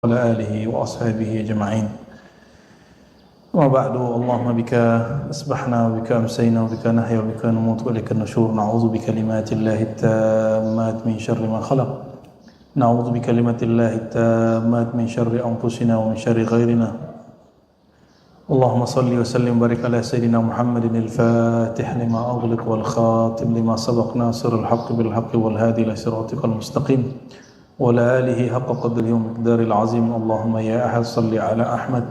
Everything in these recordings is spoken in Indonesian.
وعلى آله وأصحابه أجمعين. وما بعد، اللهم بك أصبحنا وبك أمسينا وبك نحيا وبك نموت وإليك النشور. نعوذ بكلمات الله التامات من شر ما خلق. نعوذ بكلمات الله التامات من شر أنفسنا ومن شر غيرنا. اللهم صل وسلم وبارك على سيدنا محمد الفاتح لما أغلق والخاتم لما سبق ناصر الحق بالحق والهادي إلى صراطك المستقيم وعلى آله حق قدره ومقدار العظيم. اللهم يا أحد صل على أحمد،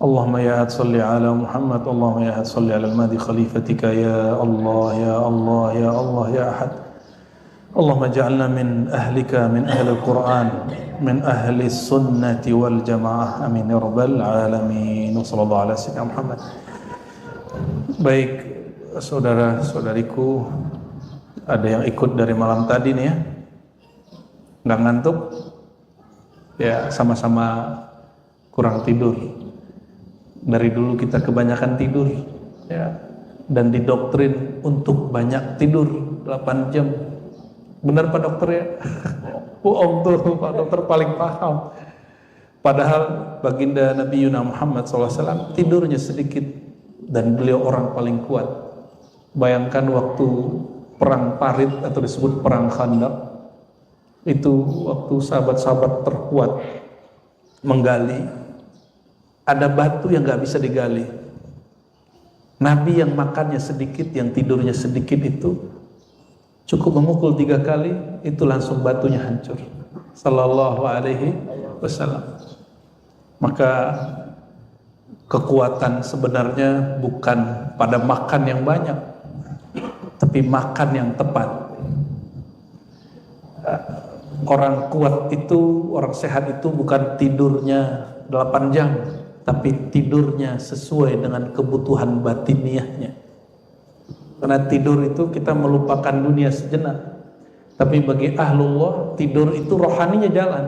اللهم يا أحد صل على محمد، اللهم يا أحد صل على المهدي خليفتك يا الله يا الله يا الله يا أحد. اللهم اجعلنا من أهلك، من أهل القرآن، من أهل السنة والجماعة، آمين يا رب العالمين. وصلى الله على سيدنا Muhammad. Baik, saudara-saudariku, ada yang ikut dari malam tadi nih ya, nggak ngantuk ya, sama-sama kurang tidur. Dari dulu kita kebanyakan tidur ya, dan didoktrin untuk banyak tidur 8 jam. Benar Pak Dokter ya? Bohong tuh, Pak Dokter paling paham. Padahal baginda Nabi Muhammad SAW tidurnya sedikit dan beliau orang paling kuat. Bayangkan waktu perang Parit atau disebut perang Khandaq, itu waktu sahabat-sahabat terkuat menggali, ada batu yang gak bisa digali. Nabi yang makannya sedikit, yang tidurnya sedikit itu cukup memukul 3 kali, itu langsung batunya hancur. Sallallahu alaihi wasallam. Maka kekuatan sebenarnya bukan pada makan yang banyak, tapi makan yang tepat. Orang kuat itu, orang sehat itu bukan tidurnya 8 jam, tapi tidurnya sesuai dengan kebutuhan batiniahnya. Karena tidur itu kita melupakan dunia sejenak. Tapi bagi ahlullah, tidur itu rohaninya jalan.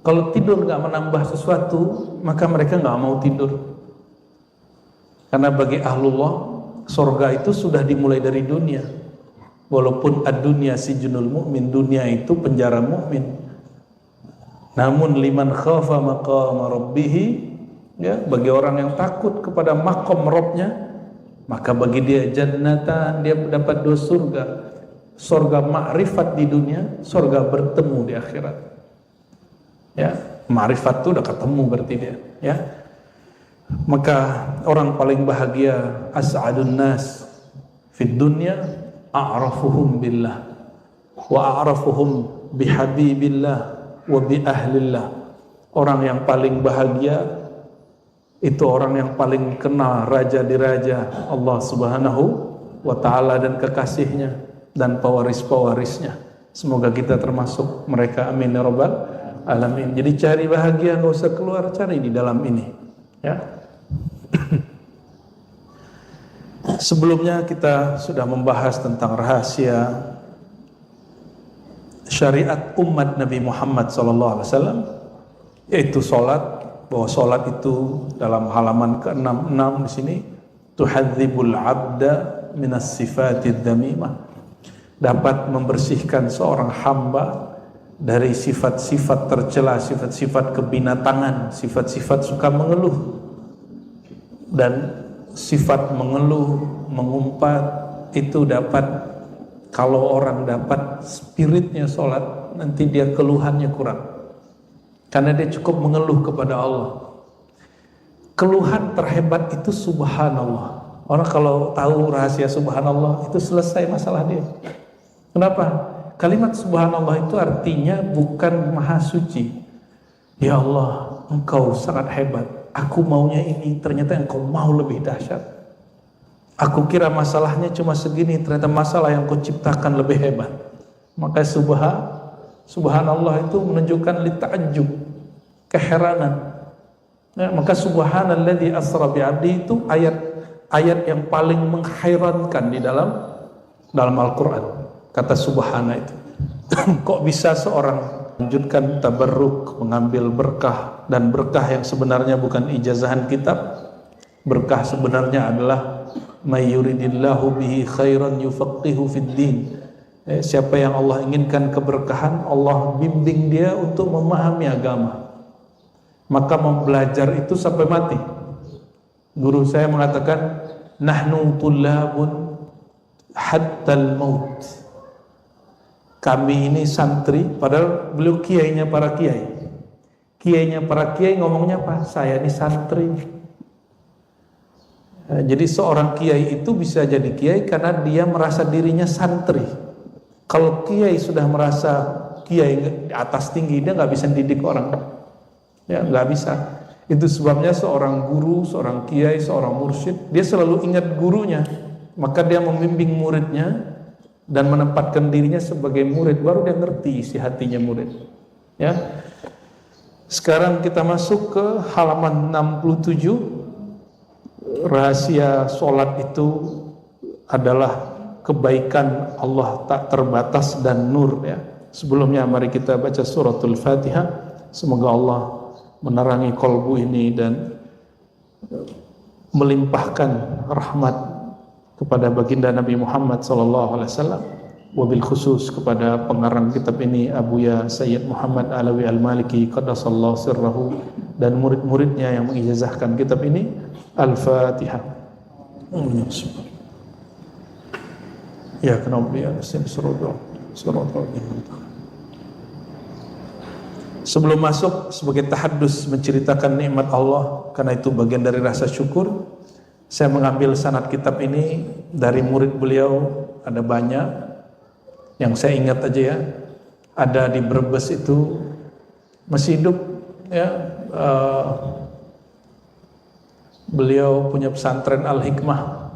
Kalau tidur gak menambah sesuatu, maka mereka gak mau tidur. Karena bagi ahlullah, surga itu sudah dimulai dari dunia. Walaupun ad-dunya sijnul mu'min, dunia itu penjara mukmin. Namun liman khafa maqama rabbih, ya, bagi orang yang takut kepada maqam Rabbnya, maka bagi dia jannatan, dia dapat 2 surga. Surga ma'rifat di dunia, surga bertemu di akhirat. Ya, ma'rifat itu udah ketemu berarti dia, ya. Maka orang paling bahagia, as'adun nas fid dunya a'rafuhum billah wa a'rafuhum bihabibillah wa bi ahlillah. Orang yang paling bahagia itu orang yang paling kenal raja di raja, Allah Subhanahu wa ta'ala dan kekasihnya dan pewaris-pewarisnya. Semoga kita termasuk mereka, amin ya rabbal alamin. Jadi cari bahagia, gak usah keluar, cari di dalam ini ya. Sebelumnya kita sudah membahas tentang rahasia syariat umat Nabi Muhammad SAW, yaitu sholat. Bahwa sholat itu dalam halaman ke-66 di sini, tuhadzibul abda minas sifatid damimah, dapat membersihkan seorang hamba dari sifat-sifat tercela, sifat-sifat kebinatangan, sifat-sifat suka mengeluh. Dan sifat mengeluh, mengumpat itu dapat, kalau orang dapat spiritnya sholat, nanti dia keluhannya kurang. Karena dia cukup mengeluh kepada Allah. Keluhan terhebat itu subhanallah. Orang kalau tahu rahasia subhanallah, itu selesai masalah dia. Kenapa? Kalimat subhanallah itu artinya bukan maha suci. Ya Allah, engkau sangat hebat. Aku maunya ini, ternyata engkau mau lebih dahsyat. Aku kira masalahnya cuma segini, ternyata masalah yang kau ciptakan lebih hebat. Maka subhanallah itu menunjukkan lita'ajjub, keheranan. Ya, maka subhanalladzi asra bi'abdi itu ayat yang paling menghairankan di dalam Al-Qur'an. Kata subhana itu. Kok bisa seorang lanjutkan tabarruk, mengambil berkah, dan berkah yang sebenarnya bukan ijazahan kitab. Berkah sebenarnya adalah may yuridillahu bihi khairan yufaqihu fid din. Siapa yang Allah inginkan keberkahan, Allah bimbing dia untuk memahami agama. Maka mau belajar itu sampai mati. Guru saya mengatakan, nahnu tullabun hattal maut. Kami ini santri, padahal beliau kiainya para kiai. Kiainya para kiai ngomongnya apa? Saya ini santri. Jadi seorang kiai itu bisa jadi kiai karena dia merasa dirinya santri. Kalau kiai sudah merasa kiai di atas tinggi, dia nggak bisa didik orang. Ya, nggak bisa. Itu sebabnya seorang guru, seorang kiai, seorang mursyid, dia selalu ingat gurunya. Maka dia membimbing muridnya dan menempatkan dirinya sebagai murid, baru dia ngerti isi hatinya murid. Ya. Sekarang kita masuk ke halaman 67. Rahasia solat itu adalah kebaikan Allah tak terbatas dan nur, ya. Sebelumnya mari kita baca suratul Fatihah. Semoga Allah menerangi kolbu ini dan melimpahkan rahmat kepada baginda Nabi Muhammad SAW, wabil khusus kepada pengarang kitab ini Abuya Sayyid Muhammad Alawi Al-Maliki qaddasallahu sirrahu dan murid-muridnya yang mengijazahkan kitab ini. Al-Fatihah. Ya kenapa ya sebelum masuk sebagai tahaddus menceritakan nikmat Allah, karena itu bagian dari rasa syukur, saya mengambil sanad kitab ini dari murid beliau. Ada banyak yang saya ingat aja, ya. Ada di Brebes itu masih hidup, ya. Beliau punya pesantren Al-Hikmah.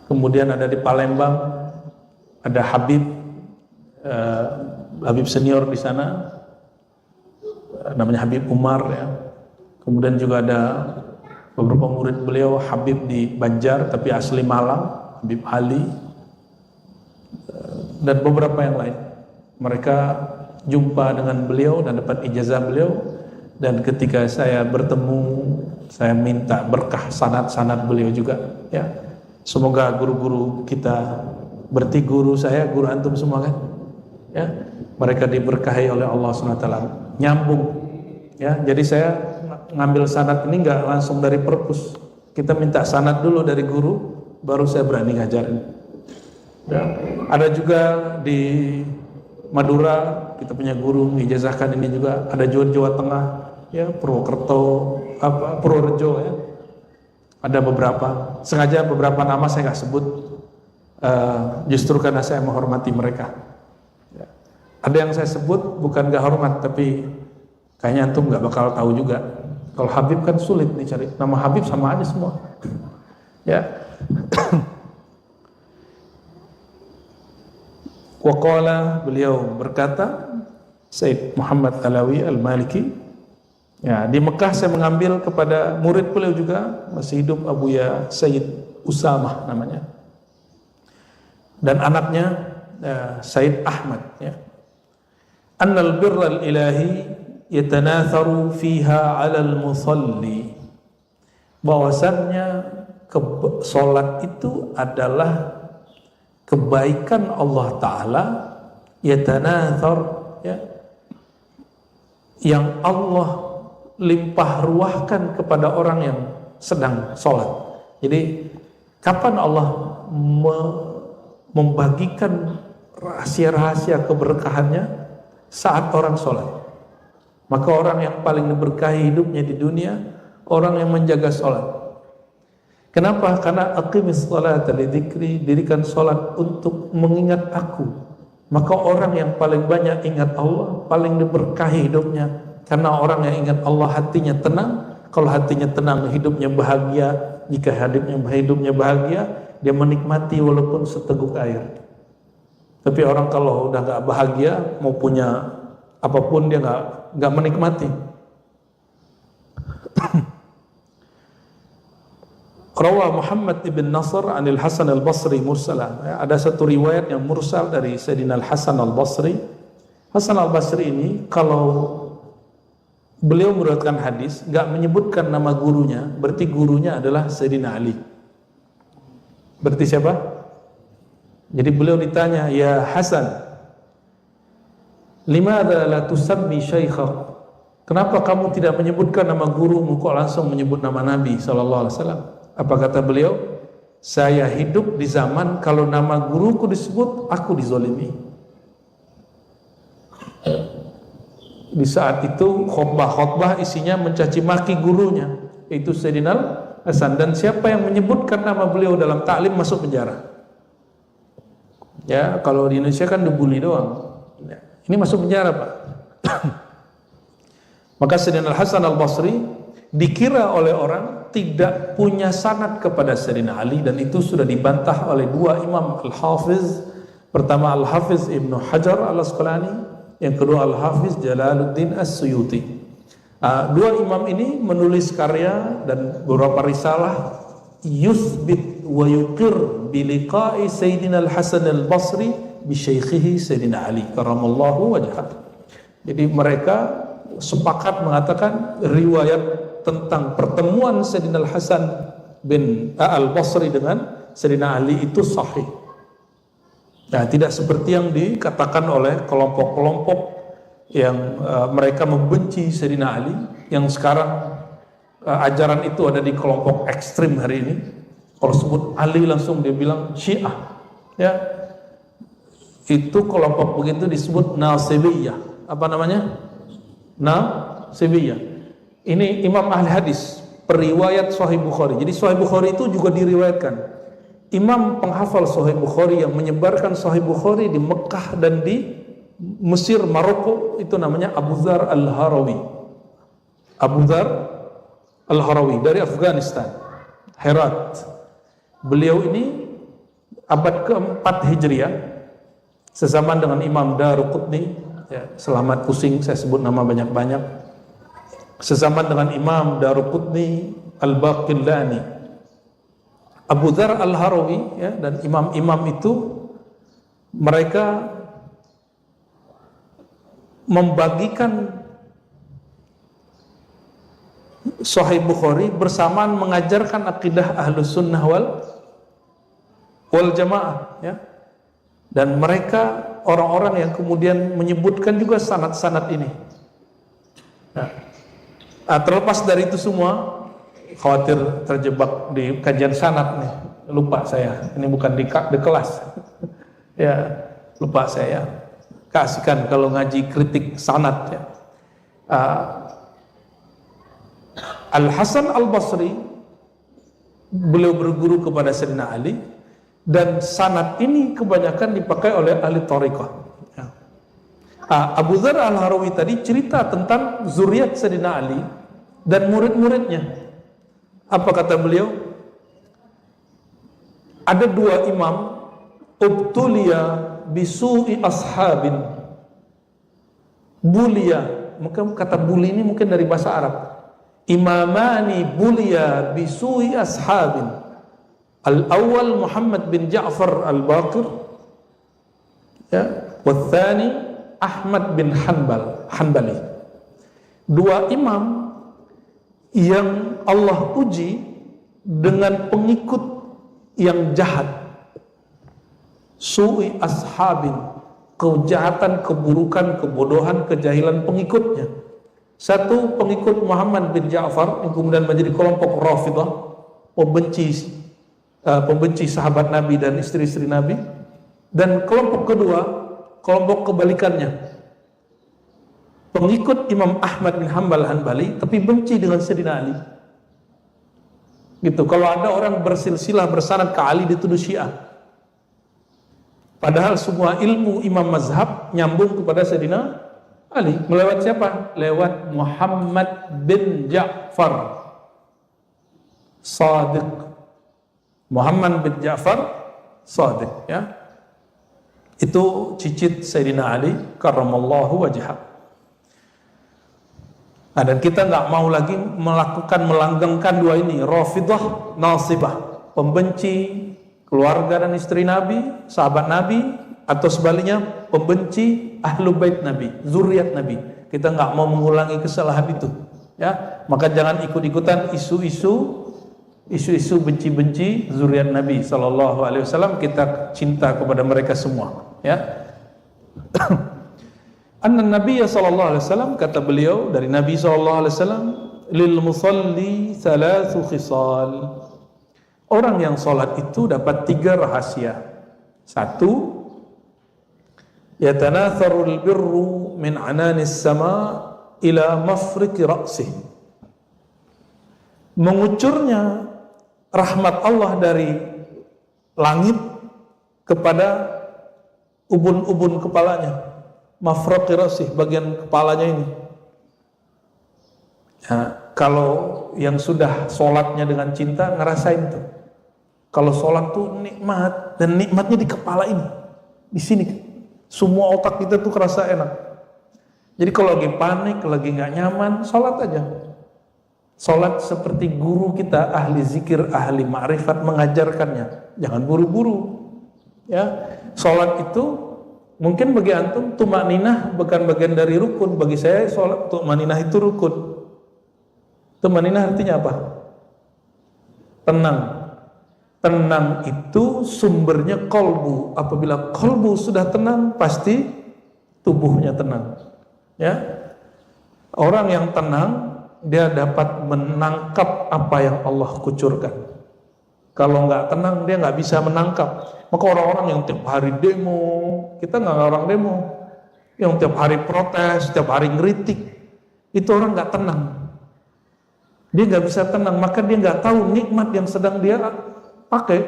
Kemudian ada di Palembang, ada Habib senior di sana, namanya Habib Umar, ya. Kemudian juga ada beberapa murid beliau, Habib di Banjar tapi asli Malang, Habib Ali, dan beberapa yang lain. Mereka jumpa dengan beliau dan dapat ijazah beliau. Dan ketika saya bertemu, saya minta berkah sanad-sanad beliau juga, ya. Semoga guru-guru kita, berarti guru saya, guru antum semua kan, ya, mereka diberkahi oleh Allah SWT, nyambung, ya. Jadi saya ngambil sanad ini nggak langsung dari perpus, kita minta sanad dulu dari guru, baru saya berani ngajarin, ya. Ada juga di Madura kita punya guru mengijazahkan ini juga, ada Jawa Tengah, ya, Purwokerto, Purworejo, ya. Ada beberapa, sengaja beberapa nama saya nggak sebut, justru karena saya menghormati mereka, ya. Ada yang saya sebut bukan nggak hormat, tapi kayaknya antum nggak bakal tahu juga. Kalau Habib kan sulit nih cari, nama Habib sama aja semua, ya. Waqala, beliau berkata, Sayyid Muhammad Alawi Al-Maliki, ya, di Mekah saya mengambil kepada murid beliau juga, masih hidup, Abuya Sayyid Usamah namanya, dan anaknya Sayyid Ahmad, ya. Annal birral ilahi yatanatharu fiha 'alal musalli, bahwasannya salat itu adalah kebaikan Allah Ta'ala, yatanathar, ya, yang Allah limpah ruahkan kepada orang yang sedang sholat. Jadi kapan Allah membagikan rahasia-rahasia keberkahannya? Saat orang sholat. Maka orang yang paling diberkahi hidupnya di dunia, orang yang menjaga sholat. Kenapa? Karena aqimis sholata lidzikri, dirikan sholat untuk mengingat aku. Maka orang yang paling banyak ingat Allah, paling diberkahi hidupnya. Karena orang yang ingat Allah hatinya tenang. Kalau hatinya tenang, hidupnya bahagia. Jika hidupnya bahagia, dia menikmati walaupun seteguk air. Tapi orang kalau udah gak bahagia, mau punya apapun dia gak menikmati. Rawah Muhammad ibn Nasr anil Hasan al-Basri mursalah, ya, ada satu riwayat yang mursal dari Sayyidina Al-Hasan al-Basri. Hasan al-Basri ini kalau beliau meriwayatkan hadis gak menyebutkan nama gurunya, berarti gurunya adalah Sayyidina Ali. Berarti siapa? Jadi beliau ditanya, "Ya Hasan, limadza la tusabbi syaikhak?" Kenapa kamu tidak menyebutkan nama gurumu, kok langsung menyebut nama Nabi sallallahu alaihi wasallam? Apa kata beliau? "Saya hidup di zaman kalau nama guruku disebut, aku dizolimi." Di saat itu khutbah isinya mencaci maki gurunya, itu Sayyidina Hasan, dan siapa yang menyebutkan nama beliau dalam taklim masuk penjara. Ya, kalau di Indonesia kan dibully doang. Ya, ini masuk penjara, Pak. Maka Sayyidina Hasan al-Basri dikira oleh orang tidak punya sanad kepada Sayyidina Ali, dan itu sudah dibantah oleh dua imam al-Hafiz. Pertama al-Hafiz Ibnu Hajar al-Asqalani, yang kedua al-Hafiz Jalaluddin As-Suyuti. Dua imam ini menulis karya dan beberapa risalah yusbit wa yuqir biliqa'i Sayyidina al-Hasan al-Basri bi syaikhihi Sayyidina Ali karamallahu wajhah. Jadi mereka sepakat mengatakan riwayat tentang pertemuan Sayyidina al-Hasan bin al-Basri dengan Sayyidina Ali itu sahih. Nah, tidak seperti yang dikatakan oleh kelompok-kelompok yang mereka membenci Sayyidina Ali, yang sekarang ajaran itu ada di kelompok ekstrim hari ini. Kalau sebut Ali langsung dia bilang Syiah, ya. Itu kelompok begitu disebut Nasibiyah. Apa namanya? Nasibiyah. Ini imam ahli hadis, periwayat Sahih Bukhari. Jadi Sahih Bukhari itu juga diriwayatkan. Imam penghafal Sahih Bukhari yang menyebarkan Sahih Bukhari di Mekah dan di Mesir, Maroko, itu namanya Abu Dzar al-Harawi. Abu Dzar al-Harawi dari Afghanistan, Herat. Beliau ini abad ke-4 Hijriah, sezaman dengan Imam Daruqutni, ya, selamat pusing saya sebut nama banyak-banyak. Sezaman dengan Imam Daruqutni, Al-Baqillani, Abu Dzar al-Harawi, ya, dan imam-imam itu mereka membagikan Sahih Bukhari bersamaan mengajarkan akidah Ahlus Sunnah wal Jamaah, ya. Dan mereka orang-orang yang kemudian menyebutkan juga sanad-sanad ini. Nah, terlepas dari itu semua, khawatir terjebak di kajian sanad nih, lupa saya, ini bukan di kelas. Ya, lupa saya. Kasihkan kalau ngaji kritik sanad, ya. Al-Hasan al-Basri beliau berguru kepada Sayyidina Ali, dan sanad ini kebanyakan dipakai oleh ahli thariqah. Ya. Abu Dzar al-Harawi tadi cerita tentang zuriat Sayyidina Ali dan murid-muridnya. Apa kata beliau? Ada dua imam ubtuliya bisu'i ashabin. Bulia, mungkin kata buli ini mungkin dari bahasa Arab. Imamani bulia bisu'i ashabin. Al-awwal Muhammad bin Ja'far al-Baqir, ya, wathani Ahmad bin Hanbali. Dua imam yang Allah uji dengan pengikut yang jahat. Su'i ashabin, kejahatan, keburukan, kebodohan, kejahilan pengikutnya. Satu pengikut Muhammad bin Ja'far yang kemudian menjadi kelompok Rafidah, pembenci sahabat Nabi dan istri-istri Nabi. Dan kelompok kedua, kelompok kebalikannya, pengikut Imam Ahmad bin Hanbali tapi benci dengan Sayyidina Ali. Gitu. Kalau ada orang bersilsilah bersanad ke Ali dituduh Syiah. Padahal semua ilmu imam mazhab nyambung kepada Sayyidina Ali. Melewat siapa? Lewat Muhammad bin Ja'far Shadiq. Muhammad bin Ja'far Shadiq, ya. Itu cicit Sayyidina Ali karramallahu wajhah. Nah, dan kita nggak mau lagi melanggengkan dua ini, Rafidah, Nasibah, pembenci keluarga dan istri Nabi, sahabat Nabi, atau sebaliknya pembenci ahlu bait Nabi, zuriat Nabi. Kita nggak mau mengulangi kesalahan itu, ya. Maka jangan ikut-ikutan isu-isu isu-isu benci-benci zuriat Nabi SAW, kita cinta kepada mereka semua, ya. Anna Nabi SAW, kata beliau dari Nabi SAW, lil musalli thalathu khisal. Orang yang salat itu dapat 3 rahasia. 1, yatanatharul birru min ananis sama ila mafriqi ra'sih. Mengucurnya rahmat Allah dari langit kepada ubun-ubun kepalanya, mafriqi ra'sih, bagian kepalanya ini. Ya, kalau yang sudah sholatnya dengan cinta ngerasain tuh. Kalau sholat tuh nikmat, dan nikmatnya di kepala ini, di sini. Semua otak kita tuh kerasa enak. Jadi kalau lagi panik, lagi nggak nyaman, sholat aja. Sholat seperti guru kita, ahli zikir, ahli ma'rifat mengajarkannya. Jangan buru-buru. Ya, sholat itu mungkin bagi antum tumakninah bukan bagian dari rukun. Bagi saya sholat tumakninah itu rukun. Tumakninah artinya apa? Tenang. Tenang itu sumbernya kolbu. Apabila kolbu sudah tenang, pasti tubuhnya tenang. Ya, orang yang tenang, dia dapat menangkap apa yang Allah kucurkan. Kalau nggak tenang, dia nggak bisa menangkap. Maka orang-orang yang tiap hari demo, kita nggak orang demo, yang tiap hari protes, tiap hari ngeritik, itu orang nggak tenang. Dia nggak bisa tenang, maka dia nggak tahu nikmat yang sedang dia pakai.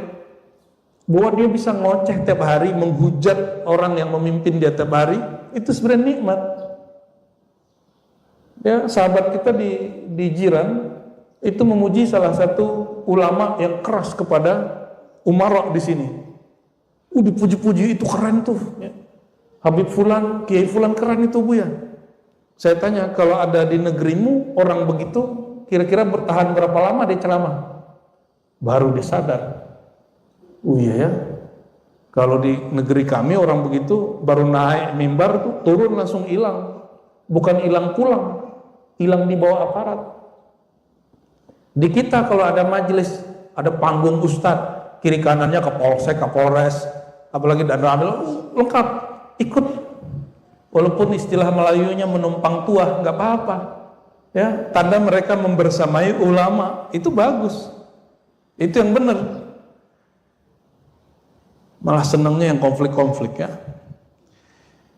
Bahwa dia bisa ngoceh tiap hari, menghujat orang yang memimpin dia tiap hari, itu sebenarnya nikmat. Ya, sahabat kita di Jiran itu memuji salah satu ulama yang keras kepada Umara di sini. Dipuji-puji, itu keren tuh. Ya. Habib Fulan, Kiai Fulan keren itu Bu ya. Saya tanya, kalau ada di negerimu orang begitu, kira-kira bertahan berapa lama dia ceramah? Baru dia sadar. Oh iya ya. Kalau di negeri kami orang begitu baru naik mimbar tuh turun langsung hilang. Bukan hilang pulang, hilang di bawah aparat. Di kita kalau ada majelis, ada panggung ustadz, kiri kanannya Kapolsek, Kapolres, apalagi Danramil, lengkap, ikut. Walaupun istilah Melayunya menumpang tuah, nggak apa-apa. Ya, tanda mereka membersamai ulama, itu bagus. Itu yang benar. Malah senangnya yang konflik-konflik ya.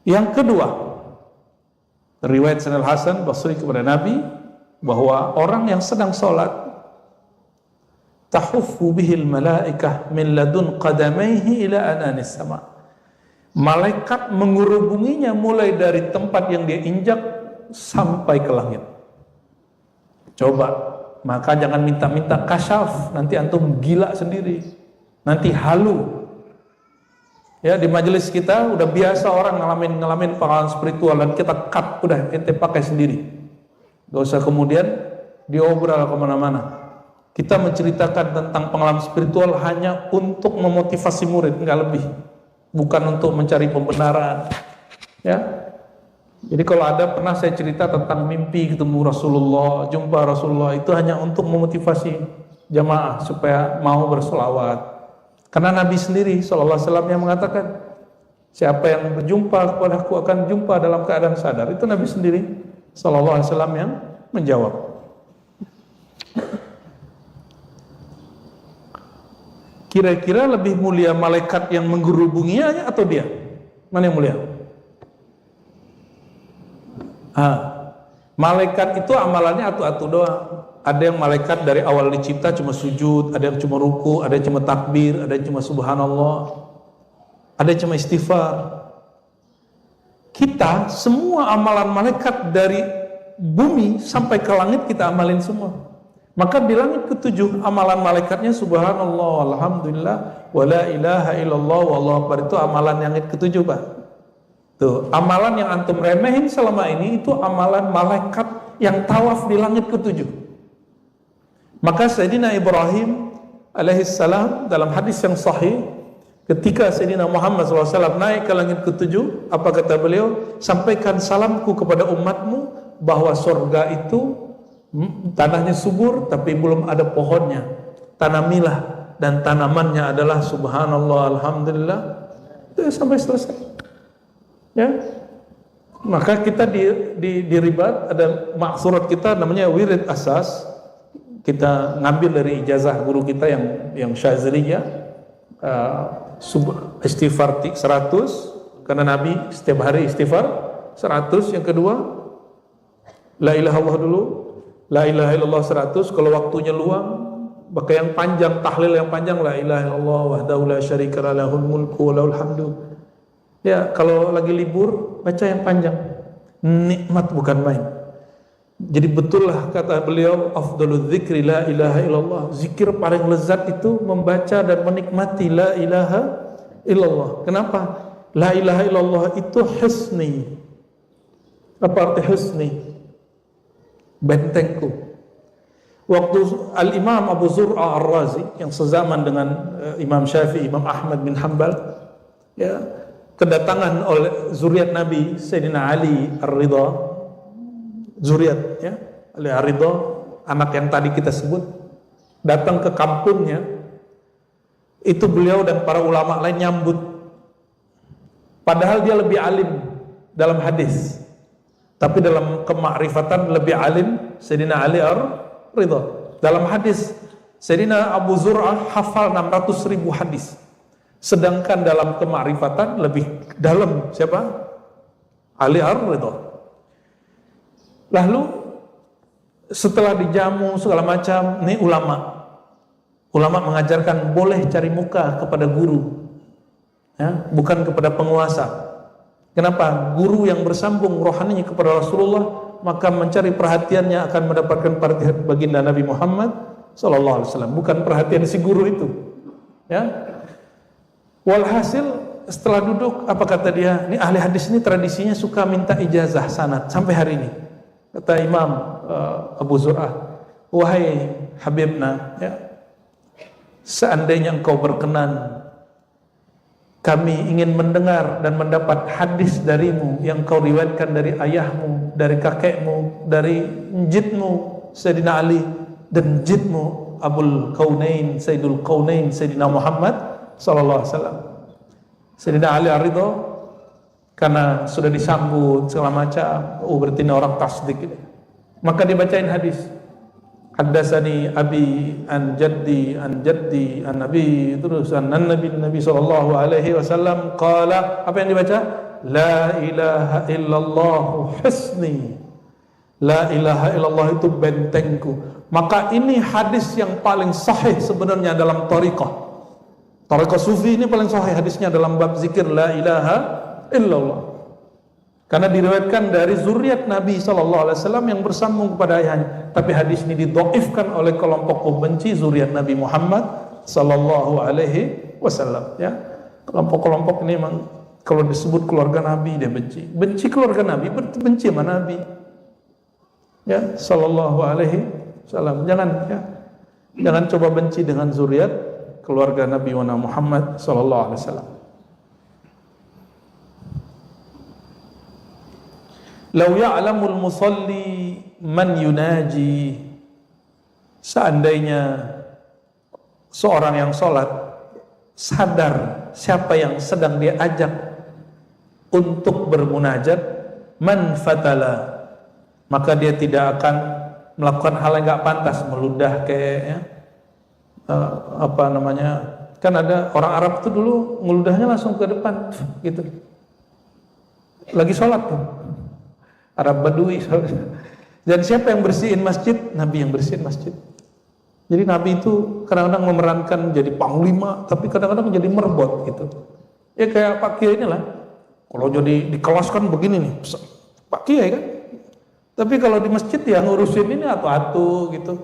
Yang kedua, riwayat Sanad Hasan Basri kepada Nabi bahwa orang yang sedang sholat tahuffu bihil malaikah min ladun qadamaihi ila ananis sama. Malaikat mengurubunginya mulai dari tempat yang dia injak sampai ke langit. Coba, maka jangan minta-minta kasyaf, nanti antum gila sendiri, nanti halu. Ya, di majelis kita udah biasa orang ngalamin pengalaman spiritual dan kita cut, udah ente pakai sendiri. Gak usah kemudian diobrol kemana-mana. Kita menceritakan tentang pengalaman spiritual hanya untuk memotivasi murid, nggak lebih. Bukan untuk mencari pembenaran. Ya. Jadi kalau ada pernah saya cerita tentang mimpi ketemu Rasulullah, jumpa Rasulullah, itu hanya untuk memotivasi jamaah supaya mau bersolawat. Karena Nabi sendiri SAW yang mengatakan, siapa yang berjumpa kepadaku akan jumpa dalam keadaan sadar. Itu Nabi sendiri SAW yang menjawab. Kira-kira lebih mulia malaikat yang menggerubunginya atau dia? Mana yang mulia? Malaikat itu amalannya atu-atu doang. Ada yang malaikat dari awal dicipta cuma sujud, ada yang cuma ruku, ada yang cuma takbir, ada yang cuma subhanallah, ada yang cuma istighfar. Kita semua amalan malaikat dari bumi sampai ke langit kita amalin semua. Maka di langit ketujuh amalan malaikatnya subhanallah, alhamdulillah, wala ilaha illallah, wallahu akbar, itu amalan yang ketujuh, Pak. Tuh, amalan yang antum remehin selama ini itu amalan malaikat yang tawaf di langit ketujuh. Maka Sayyidina Ibrahim alaihissalam dalam hadis yang sahih, ketika Sayyidina Muhammad SAW naik ke langit ketujuh, apa kata beliau? Sampaikan salamku kepada umatmu bahwa surga itu tanahnya subur tapi belum ada pohonnya. tanamilah, dan tanamannya adalah subhanallah alhamdulillah, itu sampai selesai. Ya, maka kita di ribat ada maksurat kita namanya wirid asas. Kita ngambil dari ijazah guru kita yang Syaziliyah, istighfar 100 karena Nabi setiap hari istighfar 100. Yang kedua, la ilaha illallah dulu, la ilaha illallah 100. Kalau waktunya luang, pakai yang panjang, tahlil yang panjang, la ilaha illallah wahdahu la syarika lah lahul mulku wa lahul hamdu. Ya, kalau lagi libur baca yang panjang. Nikmat bukan main. Jadi betullah kata beliau, afdalul dzikri la ilaha illallah. Zikir paling lezat itu membaca dan menikmati la ilaha illallah. Kenapa? La ilaha illallah itu husni. Apa arti husni? Bentengku. Waktu Al-Imam Abu Zur'a Ar-Razi yang sezaman dengan Imam Syafi'i, Imam Ahmad bin Hanbal, ya, kedatangan oleh zuriat Nabi Sayyidina Ali Ar-Ridha, zuriat ya, Ali Ar-Ridha, anak yang tadi kita sebut, datang ke kampungnya. Itu beliau dan para ulama lain nyambut, padahal dia lebih alim dalam hadis, tapi dalam kemakrifatan lebih alim Sayyidina Ali Ar-Ridha. Dalam hadis Sayyidina Abu Zur'ah hafal 600.000 hadis, sedangkan dalam kemakrifatan lebih dalam siapa? Ali Ar-Ridha. Lalu setelah dijamu segala macam, ini ulama mengajarkan boleh cari muka kepada guru, ya, bukan kepada penguasa. Kenapa? Guru yang bersambung rohaninya kepada Rasulullah, maka mencari perhatiannya akan mendapatkan perhatian baginda Nabi Muhammad sallallahu alaihi wasallam, bukan perhatian si guru itu. Ya. Walhasil setelah duduk, apa kata dia? Ini ahli hadis ini tradisinya suka minta ijazah sanad sampai hari ini. Kata Imam Abu Zur'ah, wahai Habibna, ya, seandainya engkau berkenan, kami ingin mendengar dan mendapat hadis darimu yang kau riwayatkan dari ayahmu, dari kakekmu, dari njidmu Sayyidina Ali, dan njidmu Abul Kaunain, Sayyidul Kaunain, Sayyidina Muhammad sallallahu alaihi wasallam. Sayyidina Ali Ar-Ridha karena sudah disambut segala macam, berarti ini orang tasdik ini. Maka dibacain hadis. Haddatsani abi an jaddi an jaddi an nabi, terus an nabi sallallahu alaihi wasallam qala, apa yang dibaca? La ilaha illallah husni. La ilaha illallah itu bentengku. Maka ini hadis yang paling sahih sebenarnya dalam thariqah. Thariqah sufi ini paling sahih hadisnya dalam bab zikir la ilaha illallah, karena diriwayatkan dari zuriat Nabi sallallahu alaihi wasallam yang bersambung kepada ayahnya. Tapi hadis ini didhaifkan oleh kelompok pembenci zuriat Nabi Muhammad sallallahu alaihi wasallam, ya. Kelompok-kelompok ini memang kalau disebut keluarga Nabi dia benci keluarga Nabi, berarti benci sama Nabi, ya, sallallahu alaihi wasallam. Jangan coba benci dengan zuriat keluarga Nabi Muhammad sallallahu alaihi wasallam. Lau ya'lamul musalli man yunaji, seandainya seorang yang sholat sadar siapa yang sedang dia ajak untuk bermunajat, man fatala, maka dia tidak akan melakukan hal yang gak pantas, meludah kayak, ya, kan ada orang Arab itu dulu ngeludahnya langsung ke depan gitu, lagi sholat tuh, Arab Badui. Dan siapa yang bersihin masjid? Nabi yang bersihin masjid. Jadi Nabi itu kadang-kadang memerankan jadi panglima, tapi kadang-kadang jadi merbot gitu. Ya kayak Pak Kiai inilah. Kalau jadi di kelas kan begini nih, Pak Kiai kan. Tapi kalau di masjid ya ngurusin ini atu-atu gitu.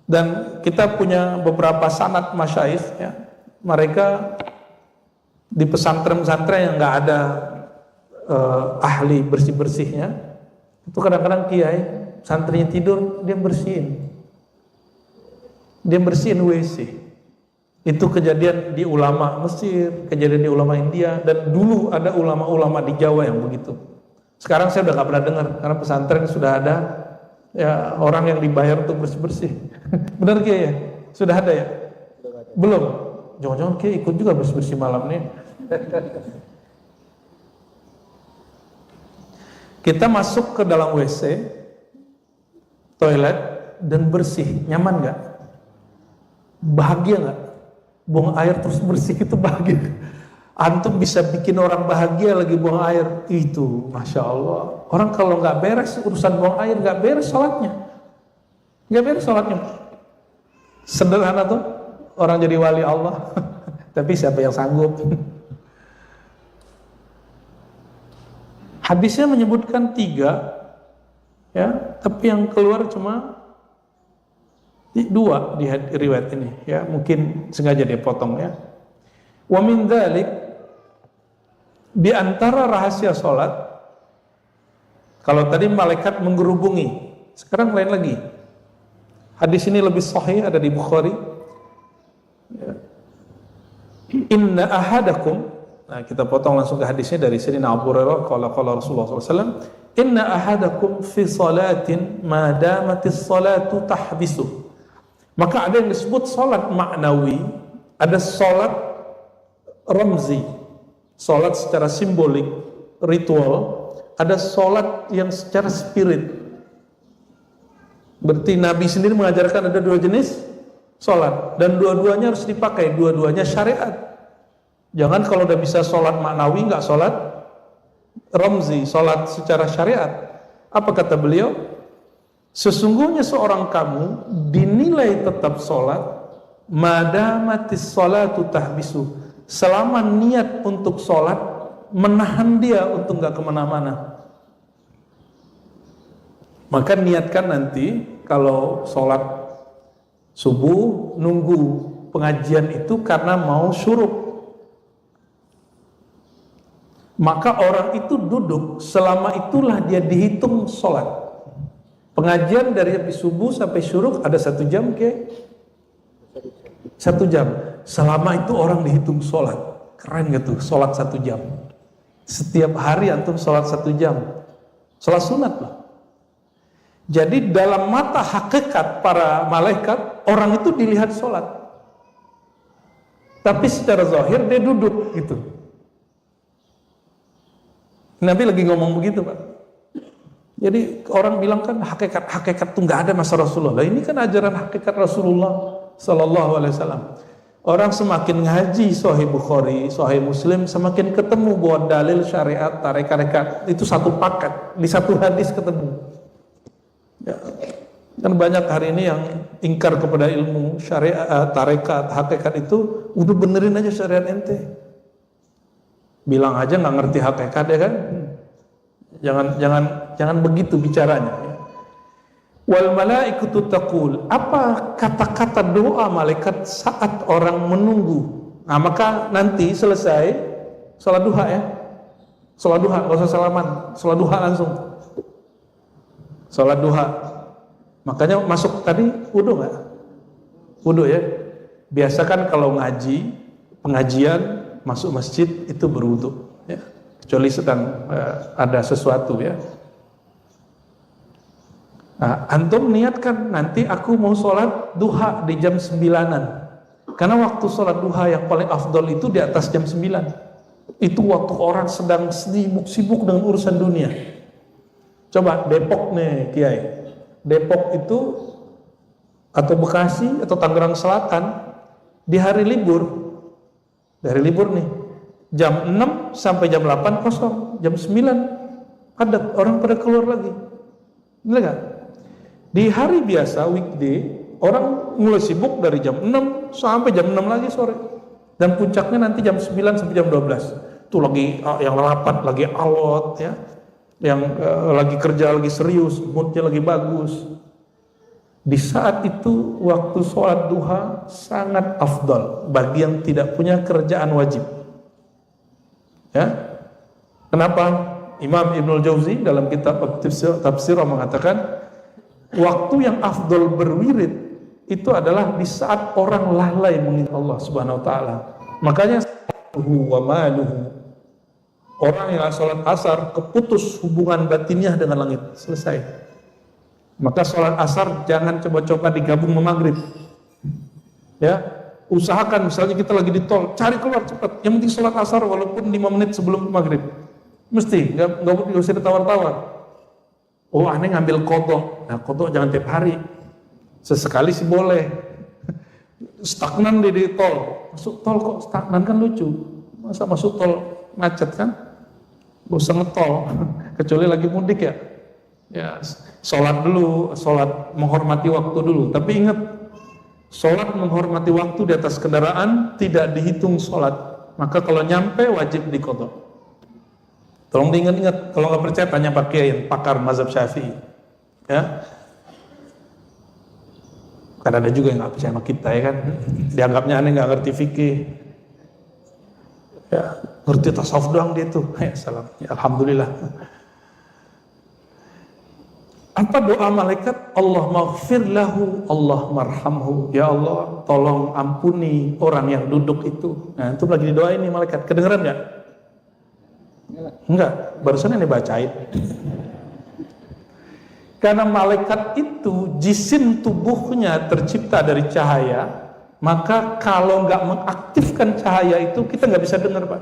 Dan kita punya beberapa sanad masyayikh, ya. Mereka di pesantren-pesantren yang nggak ada ahli bersih-bersihnya, itu kadang-kadang kiai santrinya tidur dia bersihin WC. Itu kejadian di ulama Mesir, kejadian di ulama India, dan dulu ada ulama-ulama di Jawa yang begitu. Sekarang saya udah gak pernah dengar karena pesantren sudah ada, ya, orang yang dibayar untuk bersih-bersih. Benar kiai ya? Sudah ada ya? Belum. Jangan-jangan kayak ikut juga bersih-bersih malam nih. Kita masuk ke dalam WC, toilet, dan bersih. Nyaman nggak? Bahagia nggak? Buang air terus bersih itu bahagia. Antum bisa bikin orang bahagia lagi buang air. Itu, Masya Allah. Orang kalau nggak beres urusan buang air, nggak beres sholatnya. Nggak beres sholatnya. Sederhana tuh, orang jadi wali Allah. Tapi siapa yang sanggup? Hadisnya menyebutkan 3, ya, tapi yang keluar cuma 2 di riwayat ini, ya, mungkin sengaja dia potong, ya. Wa min dzalik, di antara rahasia salat, kalau tadi malaikat menggerubungi, sekarang lain lagi. Hadis ini lebih sahih, ada di Bukhari. Ya. Inna ahadakum, nah, kita potong langsung ke hadisnya dari Sayyidina Abu Hurairah, qala Rasulullah SAW, inna ahadakum fi salatin ma damatis salatu tahbisu. Maka ada yang disebut salat maknawi, ada salat ramzi, salat secara simbolik, ritual, ada salat yang secara spirit. Berarti Nabi sendiri mengajarkan ada 2 jenis salat, dan dua-duanya harus dipakai, dua-duanya syariat. Jangan kalau udah bisa sholat maknawi, nggak sholat ramzi, sholat secara syariat. Apa kata beliau? Sesungguhnya seorang kamu dinilai tetap sholat madamatis sholatu tahbisu, selama niat untuk sholat menahan dia untuk nggak kemana-mana. Maka niatkan nanti kalau sholat subuh nunggu pengajian itu karena mau syuruk. Maka orang itu duduk, selama itulah dia dihitung sholat. Pengajian dari habis subuh sampai syuruk ada 1 jam ke? 1 jam. Selama itu orang dihitung sholat. Keren gitu, sholat 1 jam. Setiap hari antum sholat 1 jam. Sholat sunat loh. Jadi dalam mata hakikat para malaikat, orang itu dilihat sholat. Tapi secara zahir dia duduk gitu. Nabi lagi ngomong begitu, Pak. Jadi orang bilang kan hakikat itu nggak ada masa Rasulullah. Lah ini kan ajaran hakikat Rasulullah Sallallahu Alaihi Wasallam. Orang semakin ngaji Sahih Bukhari, Sahih Muslim, semakin ketemu bahwa dalil syariat, tarekat itu satu paket, di satu hadis ketemu. Ya. Kan banyak hari ini yang ingkar kepada ilmu syariat, tarekat, hakikat itu, udah benerin aja syariat ente. Bilang aja nggak ngerti hakikat ya kan? Jangan begitu bicaranya. Ya. Wal malaikatu taqul, apa kata-kata doa malaikat saat orang menunggu? Nah, maka nanti selesai salat duha ya. Salat duha, enggak usah salaman, salat duha langsung. Salat duha. Makanya masuk tadi wudu enggak? Wudu ya. Biasa kan kalau ngaji, pengajian, masuk masjid itu berwudu ya. Kecuali sedang ada sesuatu ya. Nah, antum niatkan nanti aku mau sholat duha di jam 9-an. Karena waktu sholat duha yang paling afdol itu di atas jam 9. Itu waktu orang sedang sibuk dengan urusan dunia. Coba Depok nih Kiai. Depok itu atau Bekasi atau Tangerang Selatan di hari libur. Dari libur nih. Jam 6 sampai jam 8 kosong. Jam 9 padat, orang pada keluar lagi. Bener gak? Di hari biasa, weekday, orang mulai sibuk dari jam 6 sampai jam 6 lagi sore. Dan puncaknya nanti jam 9 sampai jam 12. Itu lagi yang rapat, lagi alot, ya. Yang lagi kerja, lagi serius, moodnya lagi bagus. Di saat itu, waktu sholat duha sangat afdal bagi yang tidak punya kerjaan wajib. Ya, kenapa? Imam Ibnul Jauzi dalam kitab Tafsir mengatakan waktu yang afdal berwirid itu adalah di saat orang lalai mengingat Allah Subhanahu wa taala. Makanya wa maluhu, orang yang salat asar keputus hubungan batinnya dengan langit, selesai. Maka salat asar jangan coba-coba digabung sama maghrib. Ya, usahakan misalnya kita lagi di tol, cari keluar cepat. Yang penting sholat asar walaupun 5 menit sebelum maghrib. Mesti, nggak usah ditawar-tawar. Oh, aneh ngambil kodok. Nah, kodok jangan tiap hari. Sesekali sih boleh. Stagnan di tol. Masuk tol kok stagnan, kan lucu. Masa masuk tol macet kan? Gak usah ngetol. Kecuali lagi mudik ya. Ya, sholat dulu, sholat menghormati waktu dulu. Tapi ingat, sholat menghormati waktu di atas kendaraan tidak dihitung sholat. Maka kalau nyampe wajib diqadha. Tolong diingat-ingat, kalau nggak percaya tanya Pak Kiai yang pakar mazhab Syafi'i. Ya. Karena ada juga yang nggak percaya sama kita ya kan, dianggapnya aneh nggak ngerti fikih. Ya, ngerti tasawuf doang dia tuh. Ya, salam. Ya, alhamdulillah. Apa doa malaikat? Allah maghfir lahu, Allah marhamhu. Ya Allah, tolong ampuni orang yang duduk itu. Nah, itu lagi didoain nih malaikat. Kedengeran nggak? Enggak, barusan ini bacain. Karena malaikat itu jisim tubuhnya tercipta dari cahaya, maka kalau nggak mengaktifkan cahaya itu kita nggak bisa dengar, Pak.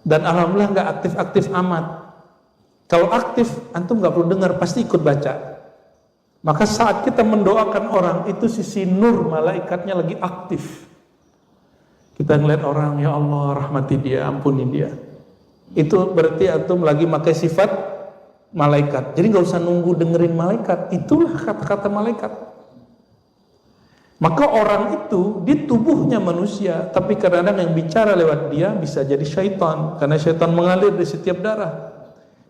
Dan alhamdulillah nggak aktif-aktif amat. Kalau aktif, antum nggak perlu dengar, pasti ikut baca. Maka saat kita mendoakan orang, itu sisi nur malaikatnya lagi aktif. Kita ngeliat orang, ya Allah rahmati dia, ampuni dia. Itu berarti antum lagi pakai sifat malaikat. Jadi nggak usah nunggu dengerin malaikat. Itulah kata-kata malaikat. Maka orang itu di tubuhnya manusia, tapi kadang-kadang yang bicara lewat dia bisa jadi syaitan, karena syaitan mengalir di setiap darah.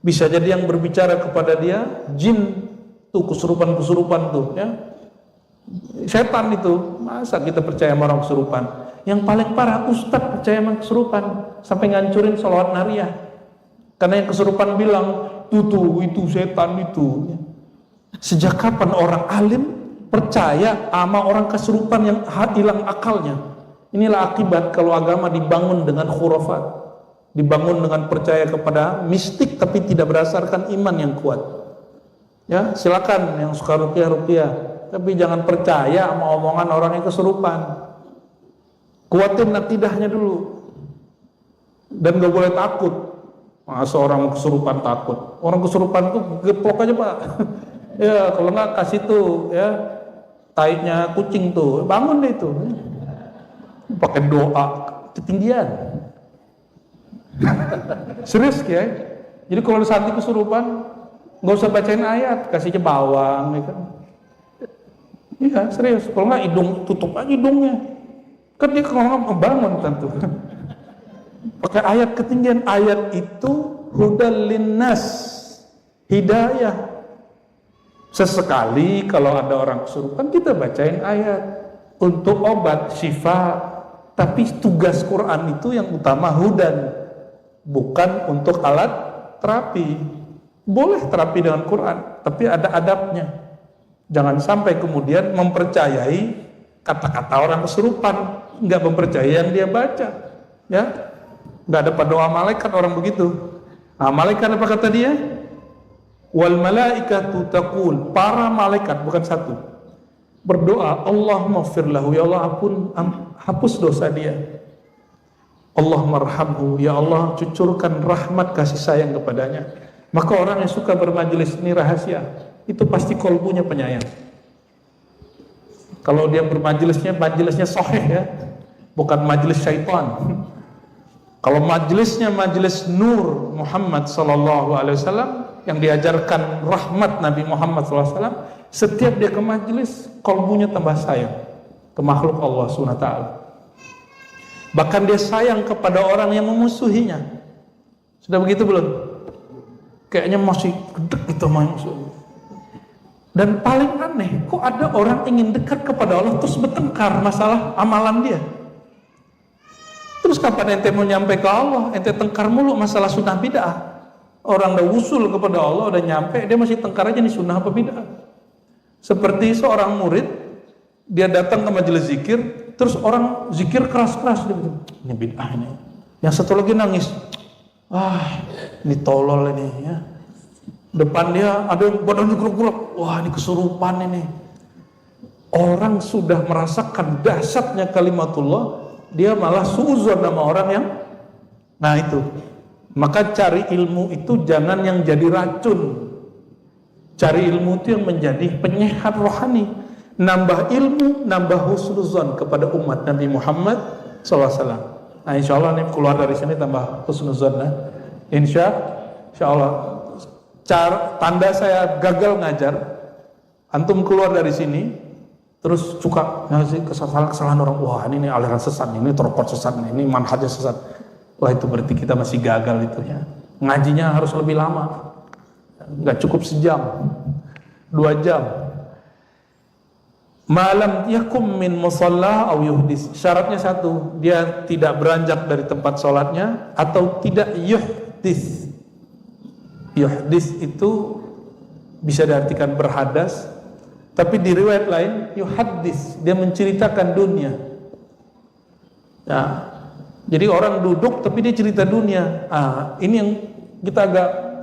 Bisa jadi yang berbicara kepada dia jin, tuh kesurupan-kesurupan tuh, ya. Syaitan itu, masa kita percaya sama orang kesurupan? Yang paling parah ustadz percaya sama kesurupan sampai ngancurin sholawat nariyah. Karena yang kesurupan bilang, tuh itu setan itu. Sejak kapan orang alim percaya sama orang kesurupan yang hilang akalnya? Inilah akibat kalau agama dibangun dengan khurafat, dibangun dengan percaya kepada mistik tapi tidak berdasarkan iman yang kuat. Ya, silakan yang suka ruqyah, tapi jangan percaya sama omongan orang yang kesurupan. Kuatin akidahnya dulu. Dan gak boleh takut. Masa orang kesurupan takut? Orang kesurupan tuh geplok aja, Pak. Ya, kalau nggak kasih tuh, ya, taiknya kucing tuh, bangun deh itu. Pakai doa ketinggian. Serius ya. Jadi kalau saat itu kesurupan, nggak usah bacain ayat, kasih aja bawang, ya kan? Iya, serius. Kalau nggak hidung, tutup aja hidungnya. Kan dia kalau bangun tentu. Pakai ayat ketinggian. Ayat itu hudal linnas, hidayah. Sesekali kalau ada orang kesurupan kita bacain ayat untuk obat syifa. Tapi tugas Quran itu yang utama hudan, bukan untuk alat terapi. Boleh terapi dengan Quran, tapi ada adabnya. Jangan sampai kemudian mempercayai kata-kata orang kesurupan, nggak mempercayai yang dia baca, ya. Nggak ada doa malaikat orang begitu. Nah, malaikat apa kata dia? Wal malaikatu taqul, para malaikat bukan satu, berdoa, Allahumma ighfir lahu, ya Allah hapus dosa dia. Allahumma arhamhu, ya Allah cucurkan rahmat kasih sayang kepadanya. Maka orang yang suka bermajelis ini rahasia, itu pasti kolbunya penyayang. Kalau dia bermajelisnya, majelisnya sahih ya, bukan majelis syaitan. Kalau majelisnya majelis nur Muhammad sallallahu alaihi wasallam yang diajarkan rahmat Nabi Muhammad sallallahu alaihi wasallam, setiap dia ke majelis, kolbunya tambah sayang ke makhluk Allah subhanahu wa ta'ala. Bahkan dia sayang kepada orang yang memusuhinya. Sudah begitu belum? Kayaknya masih gedek gitu sama musuh. Dan paling aneh, kok ada orang ingin dekat kepada Allah terus bertengkar masalah amalan dia. Terus kapan ente mau nyampe ke Allah? Ente tengkar mulu masalah sunnah bid'ah. Orang udah usul kepada Allah, udah nyampe, dia masih tengkar aja nih sunnah apa bid'ah. Seperti seorang murid, dia datang ke majelis zikir, terus orang zikir keras-keras, dia bilang, ini bid'ah ini. Yang satu lagi nangis, ini tolol ini ya. Depan dia ada badan digeruk-geruk, wah ini kesurupan ini. Orang sudah merasakan dahsyatnya kalimatullah, dia malah suuzon sama orang yang, nah itu. Maka cari ilmu itu jangan yang jadi racun. Cari ilmu itu yang menjadi penyehat rohani. Nambah ilmu, nambah husnuzon kepada umat Nabi Muhammad SAW. Nah insya Allah nih keluar dari sini tambah husnuzon. Nah. Insya Allah. Tanda saya gagal ngajar, antum keluar dari sini, terus suka ngasih kesalahan orang. Wah ini aliran sesat, ini teropot sesat, ini manhajnya sesat. Wah itu berarti kita masih gagal itu ya. Ngajinya harus lebih lama. Nggak cukup sejam, 2 jam. Malam yakum min musalla aw yuhdis. Syaratnya satu, dia tidak beranjak dari tempat sholatnya atau tidak yuhdis. Yuhdis itu bisa diartikan berhadas, tapi di riwayat lain yuhaddis, dia menceritakan dunia. Nah, jadi orang duduk tapi dia cerita dunia. Ini yang kita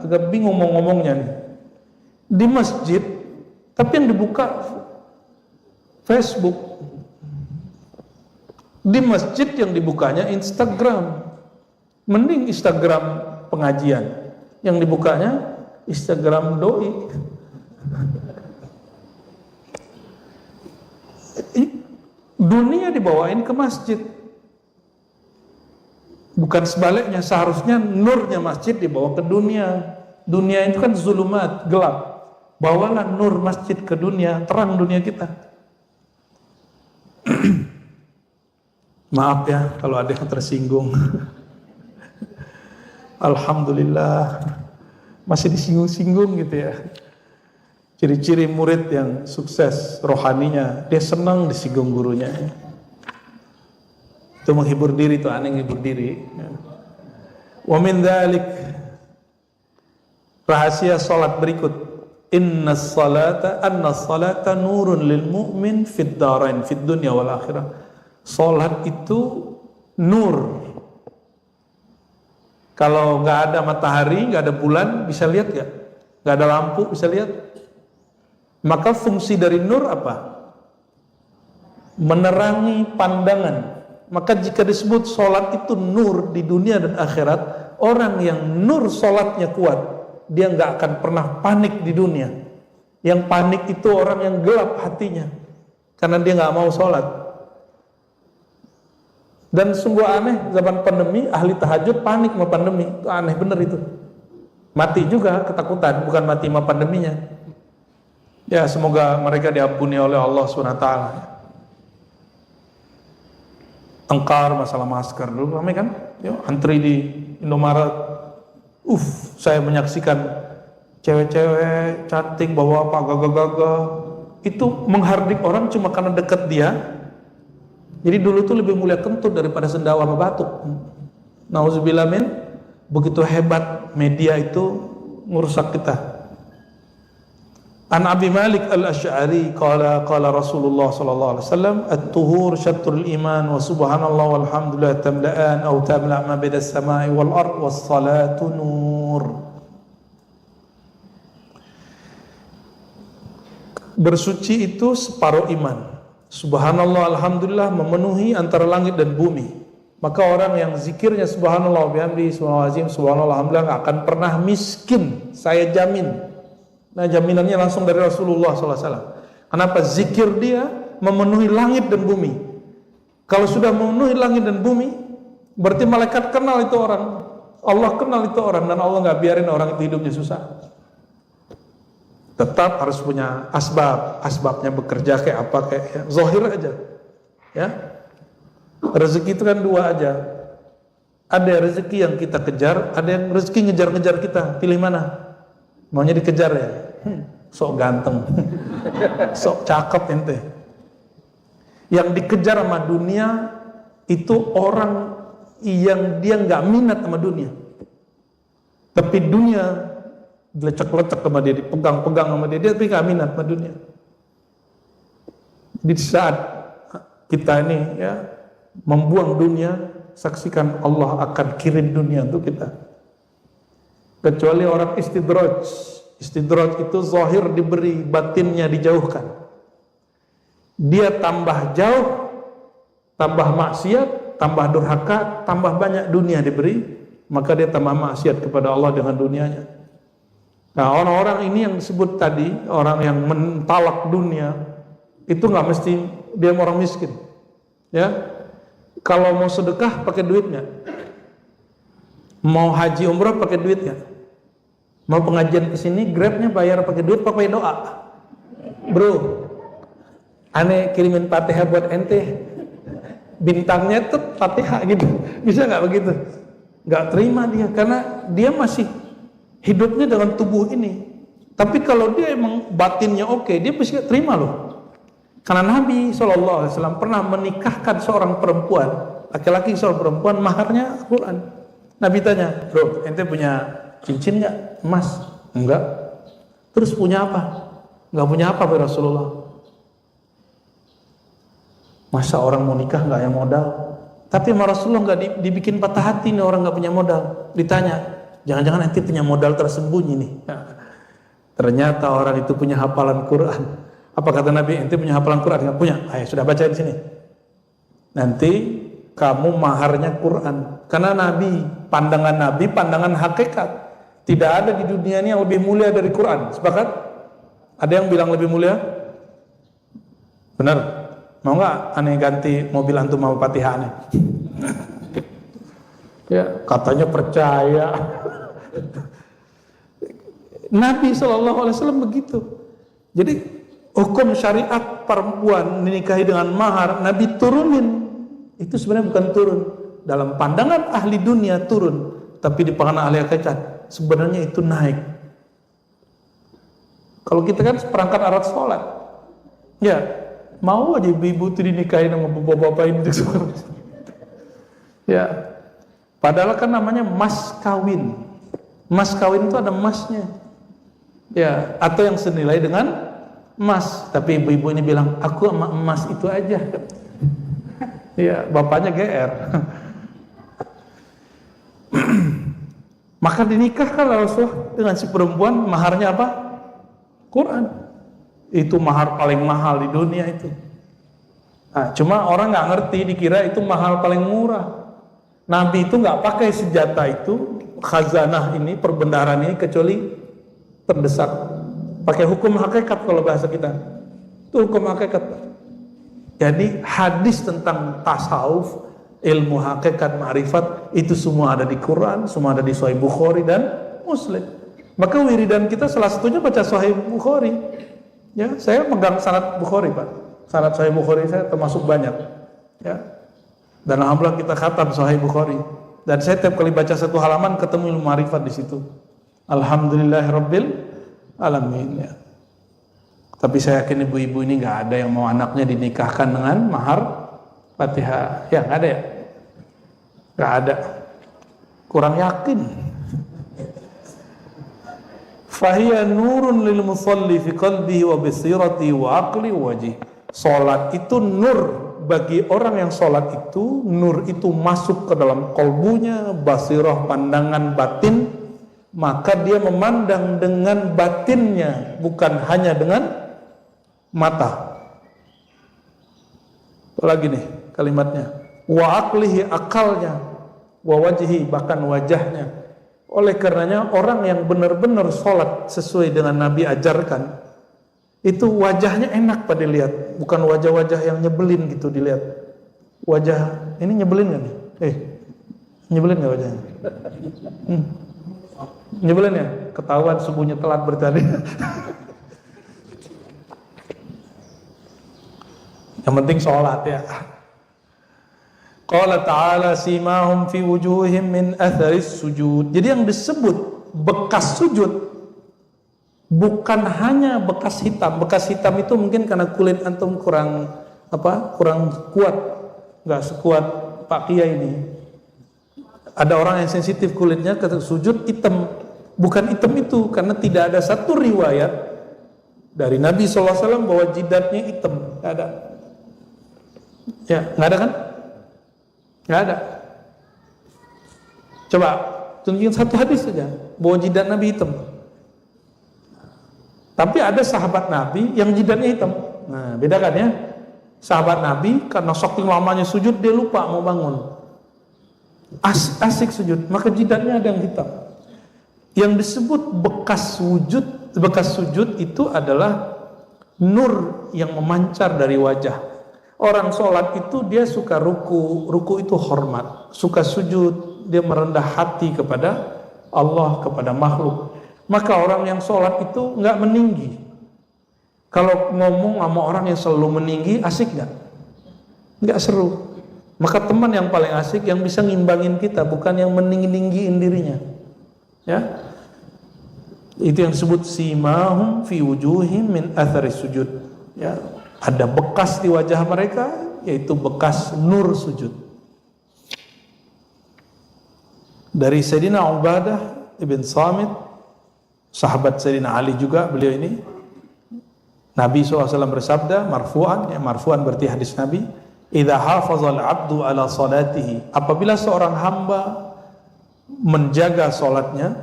agak bingung mau ngomongnya nih. Di masjid tapi yang dibuka Facebook. Di masjid yang dibukanya Instagram. Mending Instagram pengajian, yang dibukanya Instagram doi. Dunia dibawain ke masjid. Bukan sebaliknya, seharusnya nurnya masjid dibawa ke dunia. Dunia itu kan zulumat, gelap. Bawalah nur masjid ke dunia, terang dunia kita. Maaf ya kalau ada yang tersinggung. Alhamdulillah masih disinggung-singgung gitu ya. Ciri-ciri murid yang sukses rohaninya, dia senang disinggung gurunya. Itu menghibur diri, itu aneh menghibur diri. Wa min dzalik, rahasia salat berikut. Anna salata nurun lil mu'min fid darain, fid dunya wal akhirah. Salat itu nur. Kalau nggak ada matahari, nggak ada bulan, bisa lihat nggak? Nggak ada lampu, bisa lihat? Maka fungsi dari nur apa? Menerangi pandangan. Maka jika disebut sholat itu nur di dunia dan akhirat, orang yang nur sholatnya kuat, dia nggak akan pernah panik di dunia. Yang panik itu orang yang gelap hatinya, karena dia nggak mau sholat. Dan sungguh aneh, zaman pandemi, ahli tahajud panik sama pandemi. Itu aneh bener itu. Mati juga ketakutan, bukan mati sama pandeminya. Ya semoga mereka diampuni oleh Allah SWT. Tengkar masalah masker dulu ramai kan? Yuk, antri di Indomaret. Saya menyaksikan cewek-cewek cantik bawa apa gagah-gagah. Itu menghardik orang cuma karena dekat dia. Jadi dulu tuh lebih mulia kentut daripada sendawa sama batuk. Nauzubillah min. Begitu hebat media itu merusak kita. An Abi Malik Al-Asy'ari qala Rasulullah sallallahu alaihi wasallam at-tuhur syatrul iman wa subhanallah walhamdulillah tamla'an aw tamla' ma baina as-sama'i wal ard was salatu nur. Bersuci itu separuh iman. Subhanallah alhamdulillah memenuhi antara langit dan bumi. Maka orang yang zikirnya subhanallah bihamdi subhanallah alhamdulillah enggak akan pernah miskin, saya jamin. Nah jaminannya langsung dari Rasulullah SAW. Kenapa? Zikir dia memenuhi langit dan bumi. Kalau sudah memenuhi langit dan bumi, berarti malaikat kenal itu orang, Allah kenal itu orang, dan Allah nggak biarin orang itu hidupnya susah. Tetap harus punya asbabnya bekerja kayak apa, kayak ya, zahir aja. Ya, rezeki itu kan dua aja. Ada rezeki yang kita kejar, ada yang rezeki ngejar-ngejar kita. Pilih mana? Maunya dikejar ya, sok ganteng, sok cakep ente. Yang dikejar sama dunia itu orang yang dia nggak minat sama dunia, tapi dunia dilecek-lecek sama dia, dipegang-pegang sama dia tapi nggak minat sama dunia. Di saat kita ini ya membuang dunia, saksikan Allah akan kirim dunia untuk kita. Kecuali orang istidraj itu zahir diberi, batinnya dijauhkan. dia tambah jauh, tambah maksiat, tambah durhaka, tambah banyak dunia diberi, maka dia tambah maksiat kepada Allah dengan dunianya. Nah, orang-orang ini yang disebut tadi, orang yang mentalak dunia, itu nggak mesti dia orang miskin. Ya, kalau mau sedekah pakai duitnya, mau haji umrah pakai duitnya, mau pengajian ke sini grabnya bayar pakai duit, pakai doa. Bro, aneh kirimin Fatihah buat ente, bintangnya tuh Fatihah gitu, bisa nggak begitu? Nggak terima dia, karena dia masih hidupnya dengan tubuh ini. Tapi kalau dia emang batinnya oke, dia pasti terima loh. Karena Nabi SAW pernah menikahkan seorang perempuan, laki-laki seorang perempuan, maharnya Quran. Nabi tanya, bro, ente punya cincin nggak, emas? Enggak. Terus punya apa? Nggak punya apa, Rasulullah. Masa orang mau nikah nggak yang modal? Tapi sama Rasulullah nggak dibikin patah hati nih orang nggak punya modal. Ditanya, jangan-jangan ente punya modal tersembunyi nih. Ternyata orang itu punya hafalan Quran. Apa kata Nabi? Ente punya hafalan Quran? Nggak punya? Ayo sudah baca di sini. Nanti kamu maharnya Quran. Karena Nabi, pandangan hakikat. Tidak ada di dunia ini yang lebih mulia dari Quran. Sepakat? Ada yang bilang lebih mulia? Benar? Mau nggak aneh ganti mobil antum sama Fatihah aneh? Ya, katanya percaya. Nabi SAW begitu. Jadi hukum syariat perempuan dinikahi dengan mahar Nabi turunin. Itu sebenarnya bukan turun. Dalam pandangan ahli dunia turun, tapi di pandangan ahli hakikat sebenarnya itu naik. Kalau kita kan seperangkat alat sholat, ya mau aja ibu-ibu itu dinikahi sama bapak-bapak ini. Ya, padahal kan namanya mas kawin. Mas kawin itu ada emasnya. Ya, atau yang senilai dengan emas, tapi ibu-ibu ini bilang aku sama emas itu aja. Ya, bapaknya GR. Maka dinikahkan Rasulullah dengan si perempuan, maharnya apa? Quran. Itu mahar paling mahal di dunia itu. Nah, cuma orang nggak ngerti, dikira itu mahal paling murah. Nabi itu nggak pakai senjata itu, khazanah ini, perbendaharaan ini, kecuali terdesak. Pakai hukum hakikat kalau bahasa kita. Itu hukum hakikat. Jadi hadis tentang tasawuf, ilmu hakikat, ma'rifat, itu semua ada di Quran, semua ada di Sahih Bukhari dan Muslim. Maka wiridan kita salah satunya baca Sahih Bukhari. Ya, saya megang sanad Bukhari, Pak. Sanad Sahih Bukhari saya termasuk banyak. Ya. Dan alhamdulillah kita khatam Sahih Bukhari. Dan saya tiap kali baca satu halaman ketemu ilmu ma'rifat di situ. Alhamdulillahirabbil alamin, ya. Tapi saya yakin ibu-ibu ini nggak ada yang mau anaknya dinikahkan dengan mahar Fatihah. Ya nggak ada ya? Nggak ada. Kurang yakin. Fahiya nurun lil musalli fi qalbihi wa basirati wa aqli wa wajhi. Salat itu nur bagi orang yang salat itu, nur itu masuk ke dalam kolbunya, basirah pandangan batin, maka dia memandang dengan batinnya, bukan hanya dengan mata. Lagi nih kalimatnya, wa aqlihi, akalnya, wa wajhi, bahkan wajahnya. Oleh karenanya orang yang benar-benar sholat sesuai dengan Nabi ajarkan, itu wajahnya enak pada dilihat, bukan wajah-wajah yang nyebelin gitu dilihat. Wajah ini nyebelin gak nih? Nyebelin gak wajahnya? Nyebelin ya? Ketahuan subuhnya telat bertadi. Yang penting sholat ya. Qala ta'ala simahum fi wujuhim min atharis sujud. Jadi yang disebut bekas sujud bukan hanya bekas hitam. Bekas hitam itu mungkin karena kulit antum kurang kuat, nggak sekuat Pak Kiai ini. Ada orang yang sensitif kulitnya ketika sujud hitam. Bukan hitam itu, karena tidak ada satu riwayat dari Nabi SAW bahwa jidatnya hitam. Nggak ada. Ya, nggak ada kan? Nggak ada. Coba tunjukin satu hadis saja bahwa jidat Nabi hitam. Tapi ada sahabat Nabi yang jidatnya hitam. Nah, bedakan ya. Sahabat Nabi karena saking lamanya sujud dia lupa mau bangun. Asik sujud, maka jidatnya ada yang hitam. Yang disebut bekas sujud itu adalah nur yang memancar dari wajah. Orang sholat itu dia suka ruku itu hormat, suka sujud, dia merendah hati kepada Allah, kepada makhluk. Maka orang yang sholat itu nggak meninggi. Kalau ngomong sama orang yang selalu meninggi, asik nggak? Nggak seru. Maka teman yang paling asik yang bisa ngimbangin kita, bukan yang meninggi-ninggiin dirinya. Ya, itu yang disebut simahum fi wujuhim min athari sujud. Ya, ada bekas di wajah mereka, yaitu bekas nur sujud. Dari Sayyidina Ubadah ibn Samit, sahabat Sayyidina Ali juga, beliau ini Nabi SAW bersabda marfu'an, ya marfu'an berarti hadis Nabi, idza hafazal abdu ala salatihi, apabila seorang hamba menjaga salatnya,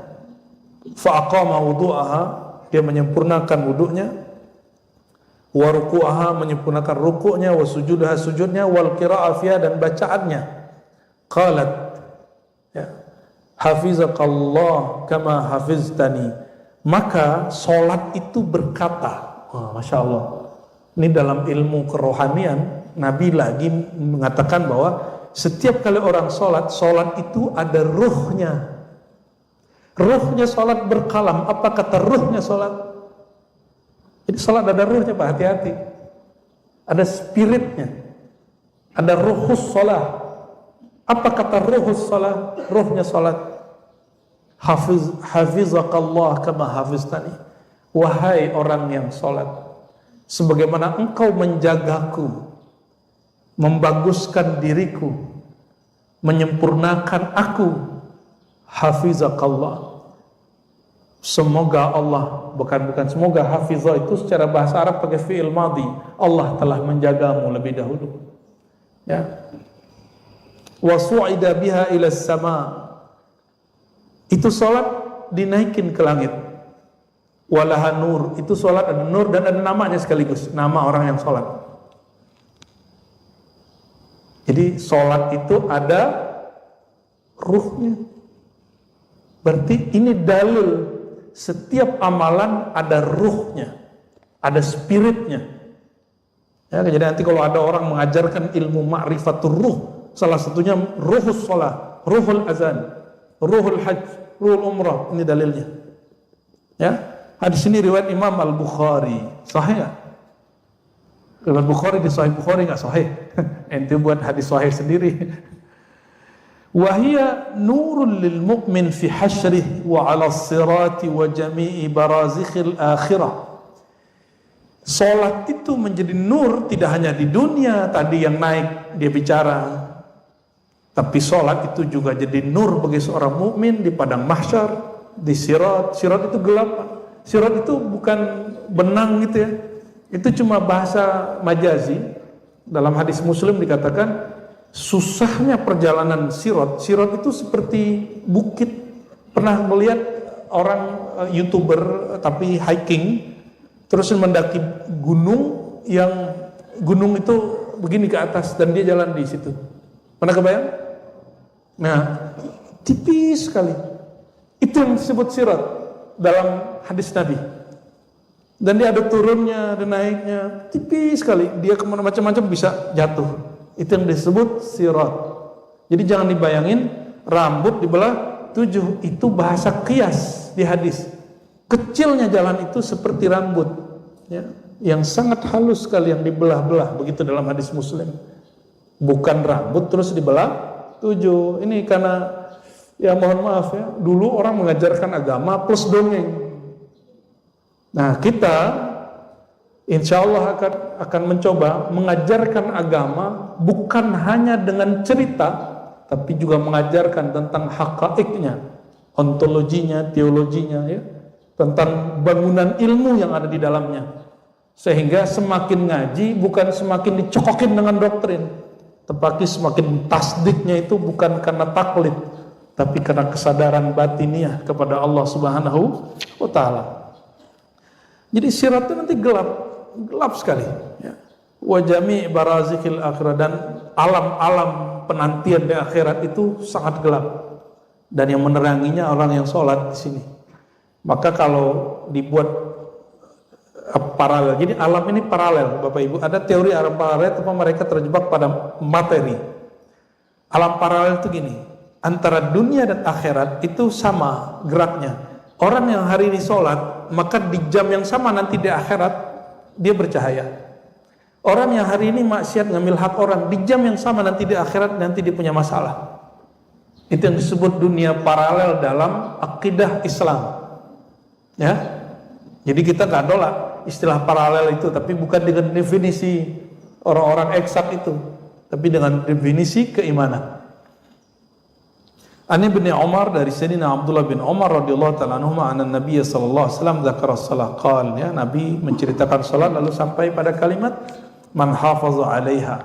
fa aqama wudu'aha, dia menyempurnakan wudunya, wa ruku'aha, menyempurnakan rukuknya, wa sujudaha, sujudnya, wal qira'ah fiha, dan bacaannya, qalat, ya, hafizakallah kama hafiztani, maka salat itu berkata, Masya Allah, ini dalam ilmu kerohanian, Nabi lagi mengatakan bahwa setiap kali orang sholat itu ada ruhnya. Ruhnya sholat berkalam. Apa kata ruhnya sholat? Jadi sholat ada ruhnya, Pak, hati-hati. Ada spiritnya. Ada ruhus sholat. Apa kata ruhus sholat? Ruhnya sholat. Hafizakallah kama hafiztani. Wahai orang yang sholat, sebagaimana engkau menjagaku, membaguskan diriku, menyempurnakan aku, hafizakallah. Semoga Allah, bukan semoga, hafizah itu secara bahasa Arab pakai fi'il madhi, Allah telah menjagamu lebih dahulu. Ya. Wa su'ida biha ila sama. Itu sholat dinaikin ke langit. Walaha nur, itu sholat ada nur dan ada namanya sekaligus, nama orang yang sholat. Jadi sholat itu ada ruhnya. Berarti ini dalil setiap amalan ada ruhnya, ada spiritnya. Ya, jadi nanti kalau ada orang mengajarkan ilmu ma'rifatul ruh, salah satunya ruhus sholat, ruhul azan, ruhul hajj, ruhul umrah, ini dalilnya. Ya. Hadis ini riwayat Imam Al-Bukhari. Sahih nggak? Riwayat Bukhari di Sahih Bukhari nggak sahih? Ente buat hadis sahih sendiri. Wahia nurul lil mu'min fi hasyrih wa ala sirati wa jami'i barazikhil akhirah. Salat itu menjadi nur tidak hanya di dunia tadi yang naik dia bicara, tapi salat itu juga jadi nur bagi seorang mukmin di padang mahsyar, di sirat. Sirat itu gelap. Sirat itu bukan benang gitu ya. Itu cuma bahasa majazi. Dalam hadis Muslim dikatakan susahnya perjalanan sirat. Sirat itu seperti bukit. Pernah melihat orang YouTuber tapi hiking terus mendaki gunung yang gunung itu begini ke atas dan dia jalan di situ. Pernah kebayang? Nah, tipis sekali. Itu yang disebut sirat dalam hadis Nabi. Dan dia ada turunnya, ada naiknya, tipis sekali. Dia kemana macam-macam bisa jatuh. Itu yang disebut sirat. Jadi jangan dibayangin rambut dibelah 7. Itu bahasa qiyas di hadis. Kecilnya jalan itu seperti rambut, ya, yang sangat halus sekali yang dibelah-belah. Begitu dalam hadis Muslim. Bukan rambut terus dibelah 7. Ini karena ya mohon maaf ya, dulu orang mengajarkan agama plus dongeng. Nah kita insya Allah akan mencoba mengajarkan agama bukan hanya dengan cerita, tapi juga mengajarkan tentang haqaiqnya, ontologinya, teologinya, ya, tentang bangunan ilmu yang ada di dalamnya. Sehingga semakin ngaji bukan semakin dicokokin dengan doktrin, tetapi semakin tasdiknya itu bukan karena taklid, tapi karena kesadaran batiniah kepada Allah Subhanahu wa Ta'ala. Jadi sirat itu nanti gelap sekali. Ya. wa jami' barazikil akhirat, dan alam-alam penantian di akhirat itu sangat gelap, dan yang meneranginya orang yang sholat di sini. Maka kalau dibuat paralel, jadi alam ini paralel Bapak Ibu, ada teori alam paralel tapi mereka terjebak pada materi. Alam paralel itu gini, antara dunia dan akhirat itu sama geraknya. Orang yang hari ini sholat, maka di jam yang sama nanti di akhirat dia bercahaya. Orang yang hari ini maksiat ngambil hak orang, di jam yang sama nanti di akhirat nanti dia punya masalah. Itu yang disebut dunia paralel dalam akidah Islam. Ya, jadi kita nggak nolak istilah paralel itu, tapi bukan dengan definisi orang-orang eksak itu, tapi dengan definisi keimanan. Ani bin Umar, dari Sayyidina Abdullah bin Umar radhiyallahu ta'ala anhuma, anna Nabi sallallahu alaihi wasallam dzakara shalah, qala, ya, Nabi menceritakan salat lalu sampai pada kalimat man hafaza 'alaiha,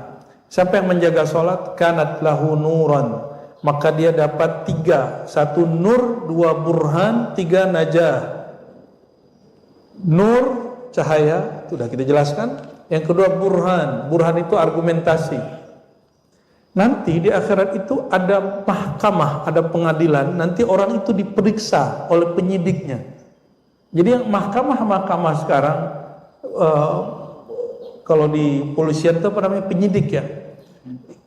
siapa yang menjaga salat, kanat lahu nuran, maka dia dapat 3, 1 nur, 2 burhan, 3 najah. Nur cahaya, itu sudah kita jelaskan. Yang kedua burhan, burhan itu argumentasi. Nanti di akhirat itu ada mahkamah, ada pengadilan. Nanti orang itu diperiksa oleh penyidiknya. Jadi yang mahkamah sekarang, kalau di polisian itu apa namanya, penyidik ya.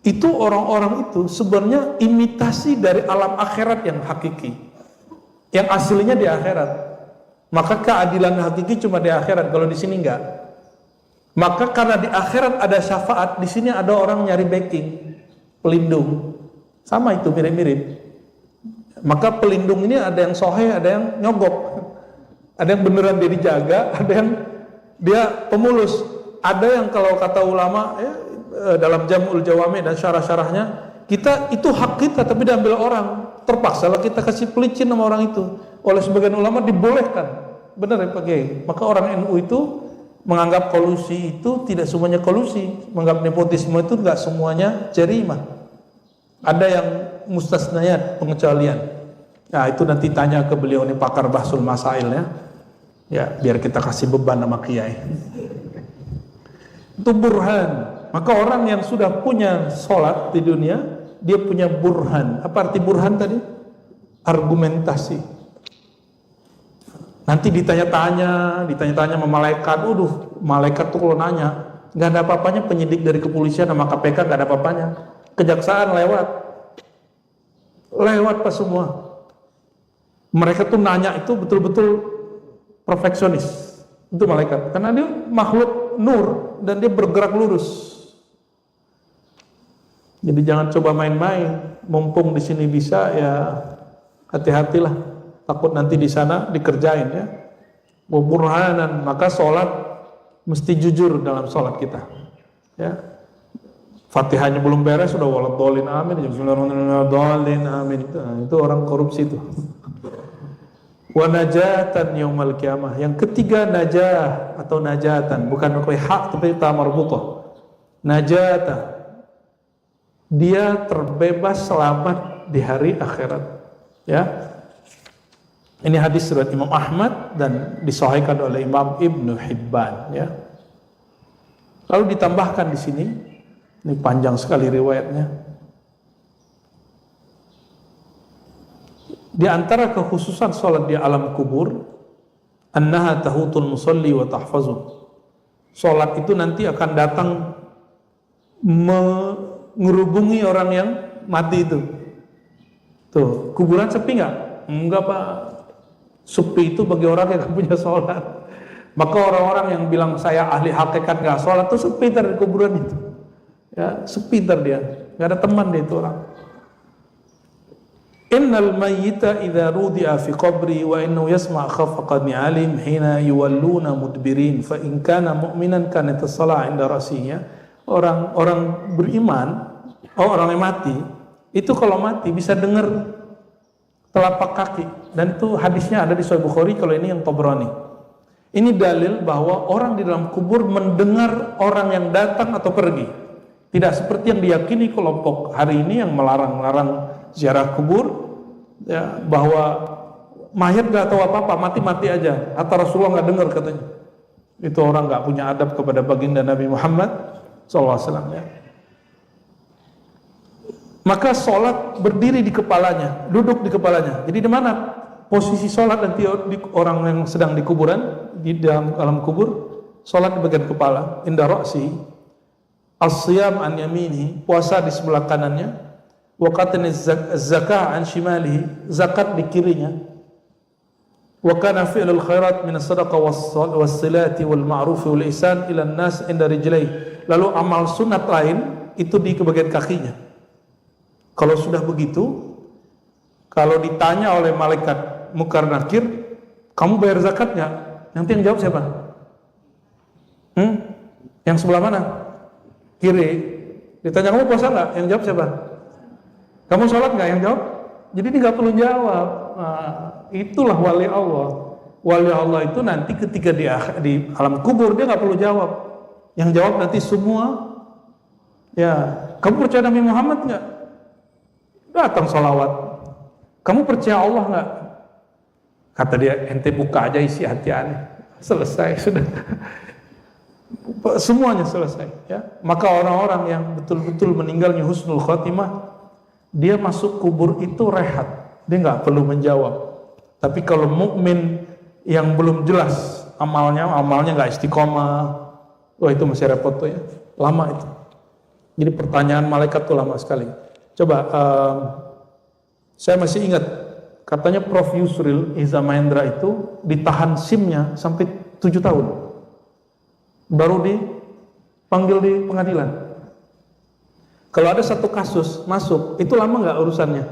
Itu orang-orang itu sebenarnya imitasi dari alam akhirat yang hakiki, yang aslinya di akhirat. Maka keadilan hakiki cuma di akhirat, kalau di sini enggak. Maka karena di akhirat ada syafaat, di sini ada orang nyari backing, pelindung. Sama itu mirip-mirip. Maka pelindung ini ada yang soheh, ada yang nyogok. Ada yang beneran dia dijaga, ada yang dia pemulus. Ada yang kalau kata ulama ya, dalam Jam'ul Jawami dan syarah-syarahnya, kita itu hak kita tapi diambil orang. Terpaksa lah kita kasih pelicin sama orang itu. Oleh sebagian ulama dibolehkan. Benar ya Pak Kiai? Maka orang NU itu menganggap kolusi itu tidak semuanya kolusi, menganggap nepotisme itu enggak semuanya jarimah. Ada yang mustasnayat, pengecualian. Nah itu nanti tanya ke beliau, ini pakar bahsul masail ya, biar kita kasih beban sama kiai. Itu burhan. Maka orang yang sudah punya sholat di dunia, dia punya burhan. Apa arti burhan tadi? Argumentasi. Nanti ditanya-tanya sama malaikat. Malaikat tuh kalau nanya, nggak ada apa-apanya. Penyidik dari kepolisian sama KPK nggak ada apa-apanya. Kejaksaan lewat pas semua. Mereka tuh nanya itu betul-betul perfeksionis. Itu malaikat, karena dia makhluk nur dan dia bergerak lurus. Jadi jangan coba main-main. Mumpung di sini bisa, ya hati-hatilah. Takut nanti di sana dikerjain ya. Burhanan, maka sholat mesti jujur dalam sholat kita. Ya. Fatihahnya belum beres sudah waladhdallin amin, bismillahirrahmanirrahim amin. Nah, itu orang korupsi itu. Wa najatan yaumal qiyamah. Yang ketiga najah atau najatan, bukan pakai hak tapi ta marbutah. Najata. Dia terbebas selamat di hari akhirat. Ya. Ini hadis riwayat Imam Ahmad dan disahihkan oleh Imam Ibnu Hibban ya. Lalu ditambahkan di sini, ini panjang sekali riwayatnya. Di antara kekhususan salat di alam kubur, annaha tahutul musalli wa tahfazu. Salat itu nanti akan datang mengerubungi orang yang mati itu. Tuh, kuburan sepi enggak? Enggak Pak. Sepi itu bagi orang yang punya sholat. Maka orang-orang yang bilang saya ahli hakikat gak sholat itu sepi dari kuburan itu. Ya, sepi dia. Gak ada teman dia itu orang. Innal mayyita idza rudi'a fi qabri wa innahu yasma' khafaqan alim hina yuwalluna mudbirin fa in kana mu'minan kana tasalla 'inda rasinya. Orang beriman, orang yang mati itu kalau mati bisa dengar telapak kaki, dan itu hadisnya ada di Sahih Bukhari. Kalau ini yang Tabrani. Ini dalil bahwa orang di dalam kubur mendengar orang yang datang atau pergi. Tidak seperti yang diyakini kelompok hari ini yang melarang ziarah kubur, ya, bahwa mayat gak tahu apa-apa, mati-mati aja. Hatta Rasulullah gak dengar katanya. Itu orang gak punya adab kepada baginda Nabi Muhammad sallallahu alaihi wasallam, ya. Maka sholat berdiri di kepalanya, duduk di kepalanya. Jadi di mana posisi sholat nanti orang yang sedang di kuburan, di dalam alam kubur, sholat di bagian kepala, inda ra'si, as-siyam an yamini, puasa di sebelah kanannya, wa qatni zakah an shimalihi, zakat di kirinya, wa kana fi'lul khairat min as-sadaqah was-silati wal ma'ruf wal ihsan ila an-nas inda rijlaihi. Lalu amal sunat lain itu di bagian kakinya. Kalau sudah begitu, kalau ditanya oleh malaikat Munkar Nakir, kamu bayar zakatnya? Nanti yang jawab siapa? Yang sebelah mana? Kiri. Ditanya kamu puasa nggak? Yang jawab siapa? Kamu sholat nggak? Yang jawab? Jadi ini nggak perlu jawab. Nah, itulah wali Allah. Wali Allah itu nanti ketika di alam kubur dia nggak perlu jawab. Yang jawab nanti semua. Ya, kamu percaya Nabi Muhammad nggak? Datang sholawat. Kamu percaya Allah nggak? Kata dia, ente buka aja isi hati aneh. Selesai sudah. Semuanya selesai. Ya. Maka orang-orang yang betul-betul meninggalnya husnul khatimah, dia masuk kubur itu rehat. Dia nggak perlu menjawab. Tapi kalau mukmin yang belum jelas amalnya nggak istiqomah, wah itu masih repot tuh ya. Lama itu. Jadi pertanyaan malaikat tuh lama sekali. Coba, saya masih ingat, katanya Prof. Yusril Iza Mahendra itu ditahan SIM-nya sampai 7 tahun. Baru dipanggil di pengadilan. Kalau ada satu kasus masuk, itu lama nggak urusannya?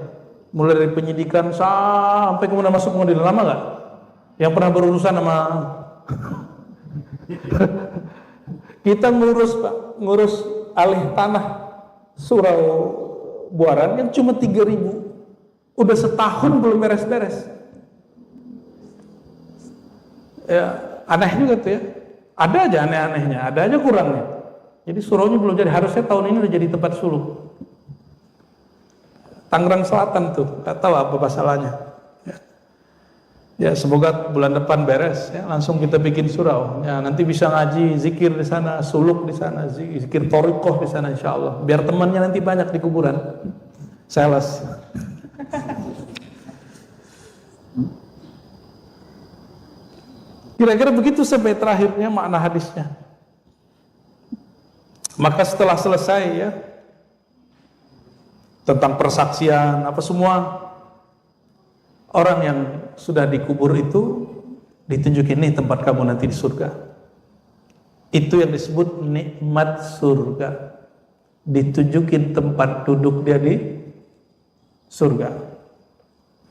Mulai dari penyidikan sampai kemudian masuk pengadilan, lama nggak? Yang pernah berurusan sama kita ngurus alih tanah Surau Buaran yang cuma 3.000, udah setahun belum beres-beres. Ya, aneh juga tuh ya. Ada aja aneh-anehnya, ada aja kurangnya. Jadi suraunya belum jadi, harusnya tahun ini udah jadi tempat suluk. Tangerang Selatan tuh, nggak tahu apa masalahnya. Ya, semoga bulan depan beres ya, langsung kita bikin surau. Ya, nanti bisa ngaji, zikir di sana, suluk di sana, zikir thariqah di sana insyaallah. Biar temannya nanti banyak di kuburan. Sales. Kira-kira begitu sampai terakhirnya makna hadisnya. Maka setelah selesai ya tentang persaksian apa semua, orang yang sudah dikubur itu ditunjukin, nih tempat kamu nanti di surga. Itu yang disebut nikmat surga. Ditunjukin tempat duduk dia di surga.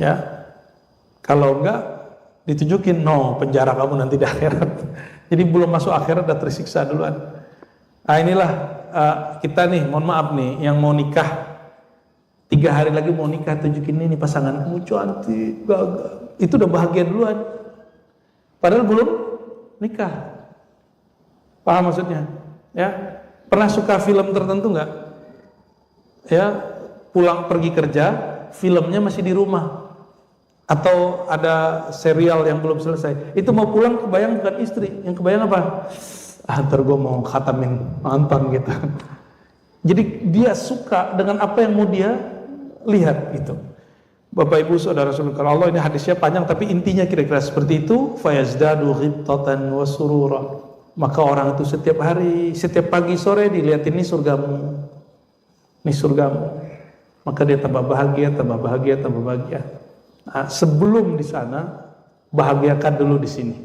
Ya. Kalau enggak ditunjukin, no, penjara kamu nanti di akhirat. Jadi belum masuk akhirat udah tersiksa duluan. Nah inilah kita nih, mohon maaf nih, yang mau nikah 3 hari lagi mau nikah, tunjukin ini pasangan kamu cantik, gagah. Itu udah bahagia duluan. Padahal belum nikah. Paham maksudnya? Ya. Pernah suka film tertentu nggak? Ya, pulang pergi kerja, filmnya masih di rumah. Atau ada serial yang belum selesai. Itu mau pulang kebayang bukan istri, yang kebayang apa? Ntar gue mau khatamin nonton gitu. Jadi dia suka dengan apa yang mau dia lihat gitu. Bapak Ibu saudara-saudara, kalau Allah, ini hadisnya panjang tapi intinya kira-kira seperti itu. Fayazdadu ghibtatan wa surura. Maka orang itu setiap hari, setiap pagi sore dilihatin, ini surgamu. Ini surgamu. Maka dia tambah bahagia, tambah bahagia, tambah bahagia. Nah, sebelum di sana bahagiakan dulu di sini.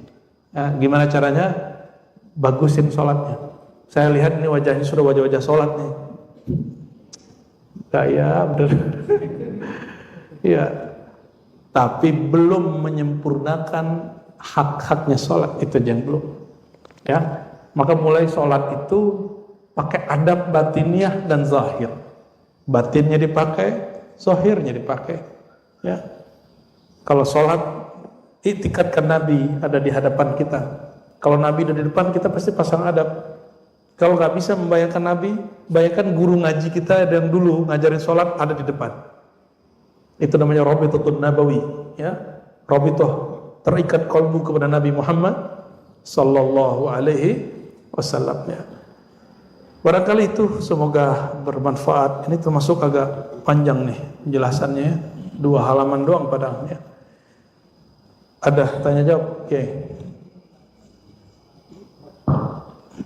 Nah, gimana caranya? Bagusin sholatnya. Saya lihat ini wajahnya sudah wajah-wajah sholat nih. Gaya bener. Ya, tapi belum menyempurnakan hak-haknya sholat, itu yang belum. Ya, maka mulai sholat itu pakai adab batiniah dan zahir. Batinnya dipakai, zahirnya dipakai. Ya, kalau sholat itikadkan Nabi ada di hadapan kita. Kalau Nabi ada di depan, kita pasti pasang adab. Kalau nggak bisa membayangkan Nabi, bayangkan guru ngaji kita yang dulu ngajarin sholat ada di depan. Itu namanya Rabithatun Nabawi, ya. Rabithah, terikat kalbu kepada Nabi Muhammad sallallahu alaihi wasallam, ya. Barangkali itu semoga bermanfaat. Ini termasuk agak panjang nih penjelasannya, 2 halaman doang padahal ya. Ada tanya jawab? Oke.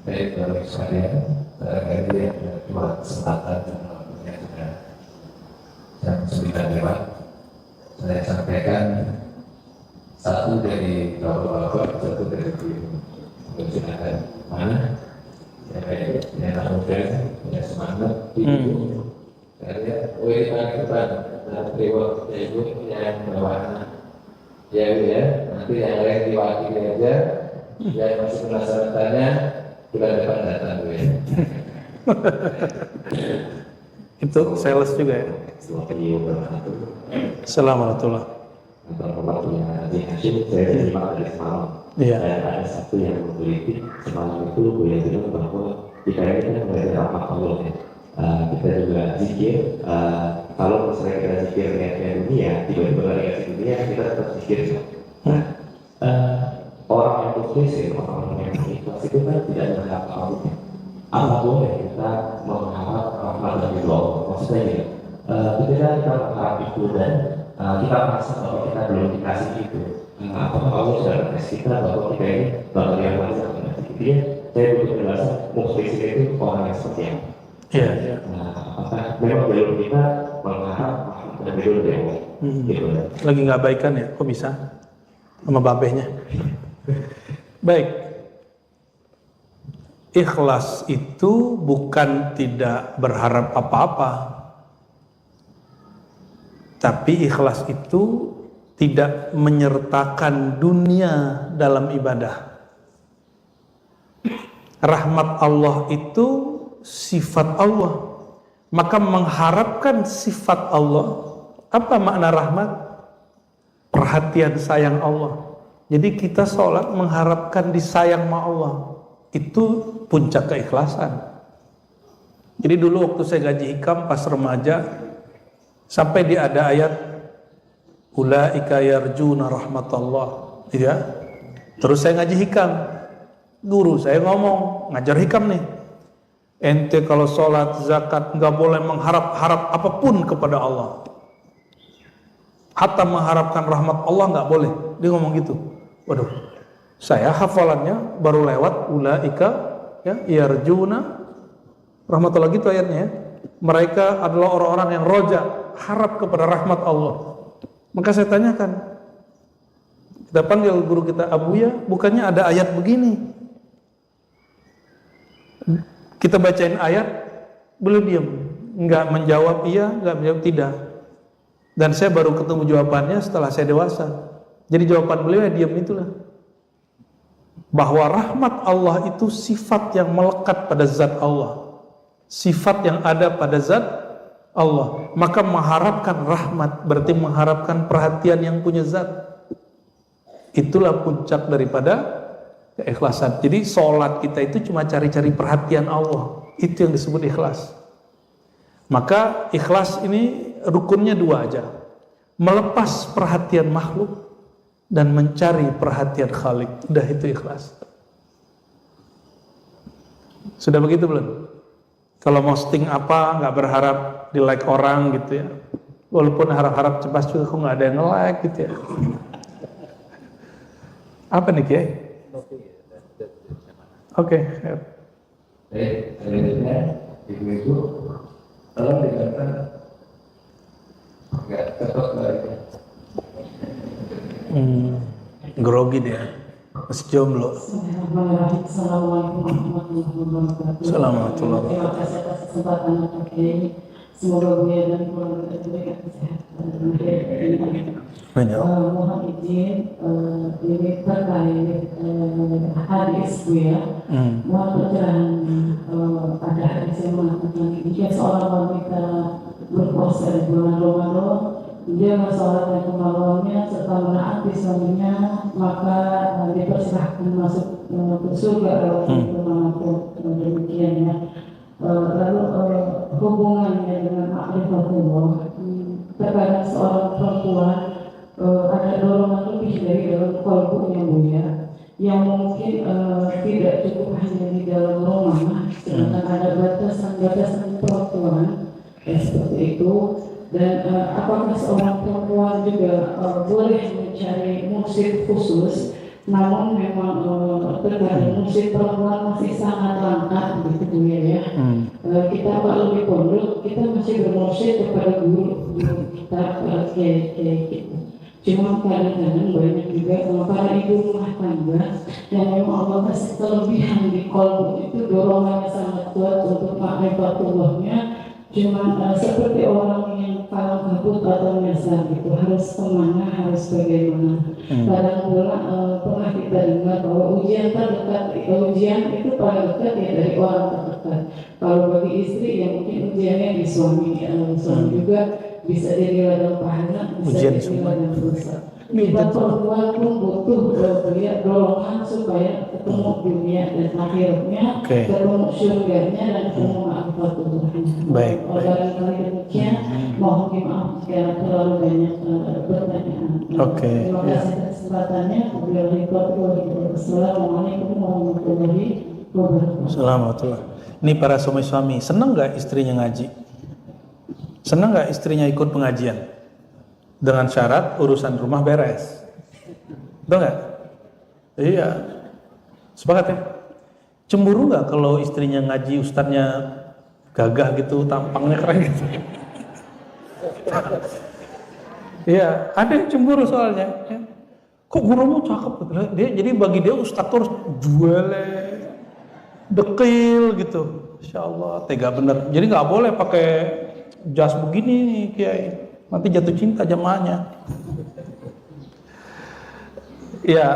Baik, kalau saya barangkali ada 2 kesempatan yang sudah jam 9 lewat. Saya sampaikan satu dari bapak-bapak, satu dari kejuruteraan mana yang anak muda punya semangat itu karena paling depan dan ibu yang bawa ya nanti yang lain diwakili aja yang masih penasaran tanya bulan depan datang ya. Itu sales juga ya. Assalamualaikum. Waktunya Nabi Hashim, saya terima dari semalam. Iya. Dan ada satu yang menggelitik semalam itu boleh bilang bahwa jika kita melihat rahmat Allah ya, kita juga zikir. Kalau misalnya kita zikir dengan dunia, tiba-tiba lagi ke dunia, kita tetap zikir. Nah, orang yang mukhlisi, orang yang ikhlas itu kan tidak berharap Allah. Apa boleh kita mengharap rahmat dari Allah? Maksudnya ya, ketika kita mengharap itu dan kita merasa bahwa kita belum dikasih itu, apakah Allah sudah kasih kita bahwa kita ini bakal yang wajib mengasih itu ya? Saya butuh penjelasan mukhlis itu orang yang seperti apa? Iya. Apakah memang jalur kita mengharap dan jalur dari Allah? Gitu. Lagi nggak baikan ya? Kok bisa? Sama babehnya. Baik. Ikhlas itu bukan tidak berharap apa-apa. Tapi ikhlas itu tidak menyertakan dunia dalam ibadah. Rahmat Allah itu sifat Allah. Maka mengharapkan sifat Allah. Apa makna rahmat? Perhatian sayang Allah. Jadi kita sholat mengharapkan disayang sama Allah. Itu puncak keikhlasan. Jadi dulu waktu saya gaji hikam pas remaja, sampai di ada ayat ulaika yarjuna rahmatullah, ya. Terus saya ngaji hikam, guru saya ngomong, ngajar hikam nih, ente kalau sholat zakat nggak boleh mengharap-harap apapun kepada Allah, hatta mengharapkan rahmat Allah nggak boleh. Dia ngomong gitu. Waduh, saya hafalannya baru lewat ulaika ya yarjuna rahmatullah gitu ayatnya ya. Mereka adalah orang-orang yang roja, harap kepada rahmat Allah. Maka saya tanyakan, kita panggil guru kita, Abuya, bukannya ada ayat begini? Kita bacain ayat, beliau diam, nggak menjawab iya, nggak menjawab tidak. Dan saya baru ketemu jawabannya setelah saya dewasa. Jadi jawaban beliau ya diam itulah. Bahwa rahmat Allah itu sifat yang melekat pada zat Allah. Sifat yang ada pada zat Allah. Maka mengharapkan rahmat berarti mengharapkan perhatian yang punya zat. Itulah puncak daripada keikhlasan. Jadi sholat kita itu cuma cari-cari perhatian Allah. Itu yang disebut ikhlas. Maka ikhlas ini rukunnya 2 aja. Melepas perhatian makhluk dan mencari perhatian Khalik. Udah itu ikhlas. Sudah begitu belum? Kalau mau posting apa, nggak berharap di like orang gitu ya. Walaupun harap-harap cepat juga kok nggak ada yang nge-like gitu ya. Apa nih Kiai? Oke. Selanjutnya ibu-ibu tolong dikatakan nggak cepat lagi. Grogi dia. Masih jomblo. Assalamualaikum warahmatullahi wabarakatuh. Assalamualaikum. Terima kasih atas kesempatan Pak Kiai. Semoga Buya dan keluarga diberikan kesehatan dan mohon izin ini terkait hadis Buya. Mohon pencerahan pada hadis yang mengatakan jika seorang wanita berpuasa di bulan Ramadan, dia bersolat dan kemaluannya serta menaati suaminya, maka dipersilahkan masuk ke surga kemanapun. Demikian ya. Lalu hubungannya dengan ma'rifatullah, terkadang seorang perempuan ada dorongan lebih dari dalam kalbunya Buya, yang mungkin tidak cukup hanya di dalam rumah, sedangkan ada batasan-batasan perempuan seperti itu. Dan apakah seorang perempuan juga boleh mencari musik khusus, namun memang terkadang musik perempuan masih sangat langka begitu Bu ya. Kita kalau di pondok kita masih bermusik kepada guru kita kayak gitu. Cuma kadang-kadang banyak juga para ibu rumah tangga yang memang Allah kasih kelebihan di kolbu itu, dorongannya sangat kuat untuk ma'rifatullahnya. Cuma seperti orang yang kalau kabut atau nyasar gitu, harus kemana, harus bagaimana. Kadang pula pernah kita dengar bahwa ujian itu paling dekat ya dari orang terdekat. Kalau bagi istri ya mungkin ujiannya di suami, suami juga bisa jadi ladang pahala, bisa jadi ladang dosa. Kita perempuan pun butuh dorongan supaya ketemu dunia dan akhirnya, ketemu surganya dan ketemu ma'rifatullahnya. Baik. Barangkali demikian, mohon dimaaf jika terlalu banyak pertanyaan. Terima kasih atas kesempatannya. Assalamualaikum warahmatullahi wabarakatuh. Assalamualaikum. Ini para suami-suami, senang nggak istrinya ngaji? Senang nggak istrinya ikut pengajian? Dengan syarat urusan rumah beres. Betul nggak? Iya. Sepakat ya? Cemburu nggak kalau istrinya ngaji, ustadznya gagah gitu, tampangnya keren gitu? Iya, ada yang cemburu soalnya. Ya. Kok gurumu cakep? Jadi bagi dia ustadz harus juele, dekil gitu. Insya Allah, tega bener. Jadi nggak boleh pakai jas begini nih, kiai. Nanti jatuh cinta jamaahnya. Ya,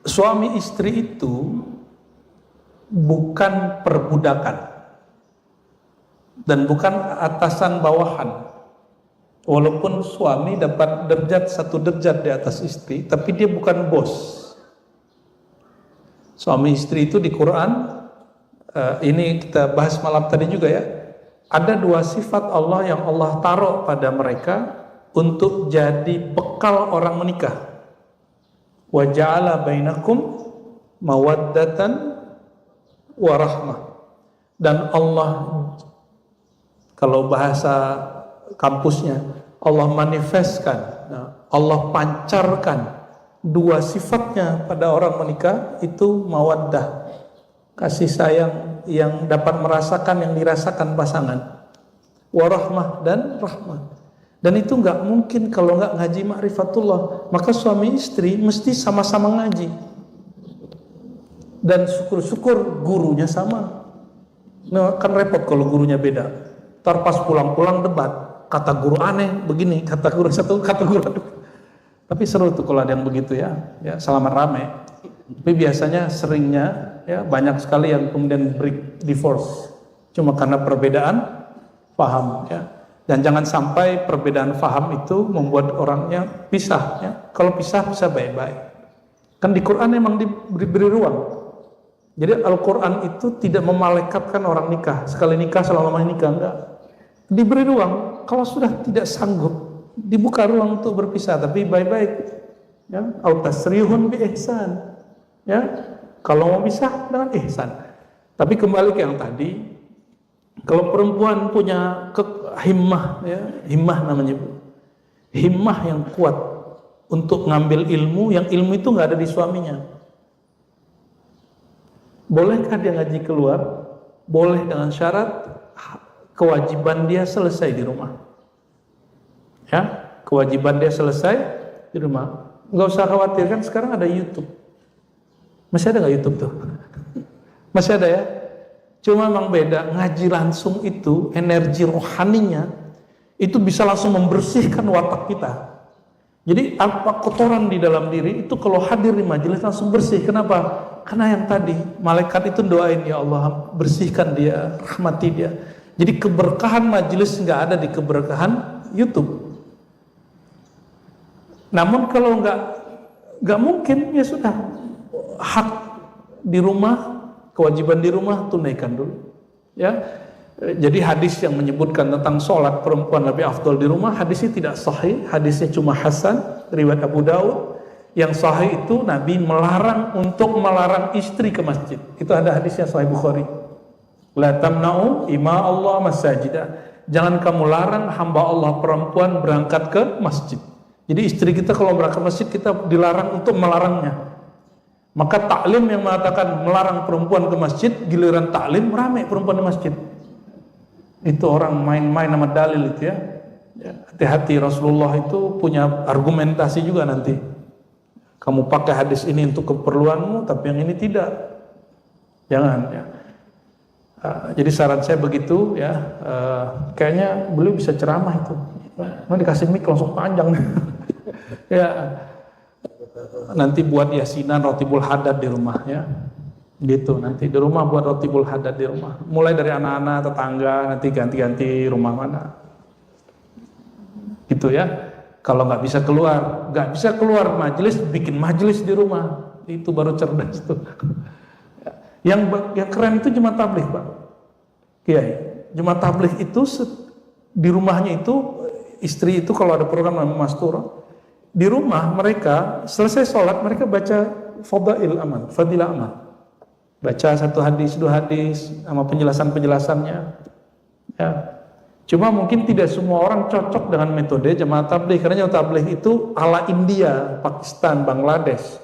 suami istri itu bukan perbudakan dan bukan atasan bawahan. Walaupun suami dapat satu derajat di atas istri, tapi dia bukan bos. Suami istri itu di Quran, ini kita bahas malam tadi juga ya. Ada dua sifat Allah yang Allah taruh pada mereka untuk jadi bekal orang menikah. Wa ja'ala bainakum mawaddatan wa rahmah. Dan Allah, kalau bahasa kampusnya, Allah manifestkan, Allah pancarkan dua sifatnya pada orang menikah, itu mawaddah, kasih sayang yang dapat merasakan yang dirasakan pasangan, warahmah dan rahmah. Dan itu nggak mungkin kalau nggak ngaji ma'rifatullah. Maka suami istri mesti sama-sama ngaji, dan syukur-syukur gurunya sama. Nah, kan repot kalau gurunya beda. Ntar pas pulang-pulang debat, kata guru aneh begini, kata guru satu, kata guru aduh. Tapi seru tuh kalau ada yang begitu ya selamat rame. Tapi biasanya seringnya ya banyak sekali yang kemudian break divorce cuma karena perbedaan paham ya. Dan jangan sampai perbedaan paham itu membuat orangnya pisah ya. Kalau pisah bisa baik-baik. Kan di Quran memang diberi ruang. Jadi Al-Quran itu tidak memalaikatkan orang nikah, sekali nikah selama nikah, enggak. Diberi ruang, kalau sudah tidak sanggup dibuka ruang untuk berpisah, tapi baik-baik ya. Au tasrihun bi ihsan. Ya, kalau mau pisah dengan ihsan. Tapi kembali ke yang tadi, kalau perempuan punya himmah, ya, himmah namanya, himmah yang kuat untuk ngambil ilmu, yang ilmu itu nggak ada di suaminya. Bolehkah dia ngaji keluar? Boleh dengan syarat kewajiban dia selesai di rumah. Ya, kewajiban dia selesai di rumah. Nggak usah khawatir, kan sekarang ada YouTube. Masih ada nggak YouTube tuh? Masih ada ya? Cuma memang beda, ngaji langsung itu energi rohaninya itu bisa langsung membersihkan watak kita. Jadi apa kotoran di dalam diri itu kalau hadir di majelis langsung bersih. Kenapa? Karena yang tadi malaikat itu doain, ya Allah bersihkan dia, rahmati dia. Jadi keberkahan majelis nggak ada di keberkahan YouTube. Namun kalau nggak mungkin, ya sudah, hak di rumah, kewajiban di rumah tunaikan dulu. Ya, jadi hadis yang menyebutkan tentang sholat perempuan lebih afdal di rumah, hadisnya tidak sahih, hadisnya cuma hasan, riwayat Abu Daud. Yang sahih itu Nabi melarang untuk melarang istri ke masjid. Itu ada hadisnya Sahih Bukhari. La tamna'u ima Allah masajidah. Jangan kamu larang hamba Allah perempuan berangkat ke masjid. Jadi istri kita kalau berangkat ke masjid, kita dilarang untuk melarangnya. Maka taklim yang mengatakan melarang perempuan ke masjid, giliran taklim ramai perempuan di masjid. Itu orang main-main sama dalil itu ya. Hati-hati, Rasulullah itu punya argumentasi juga nanti. Kamu pakai hadis ini untuk keperluanmu, tapi yang ini tidak. Jangan ya. Jadi saran saya begitu ya. Kayaknya beliau bisa ceramah itu. Mau dikasih mic langsung panjang. Ya. Nanti buat yasinan rotibul hadad di rumah ya. Gitu, nanti di rumah buat rotibul hadad di rumah. Mulai dari anak-anak, tetangga, nanti ganti-ganti rumah mana. Gitu ya. Kalau nggak bisa keluar majelis, bikin majelis di rumah. Itu baru cerdas tuh. Yang keren itu jemaah tabligh, Pak. Kiai. Jemaah tabligh itu di rumahnya itu istri itu kalau ada program namanya Mastura, di rumah mereka selesai sholat mereka baca fadilah amal. Baca satu hadis, dua hadis sama penjelasannya. Ya. Cuma mungkin tidak semua orang cocok dengan metode jemaah tabligh, karena jemaah tabligh itu ala India, Pakistan, Bangladesh.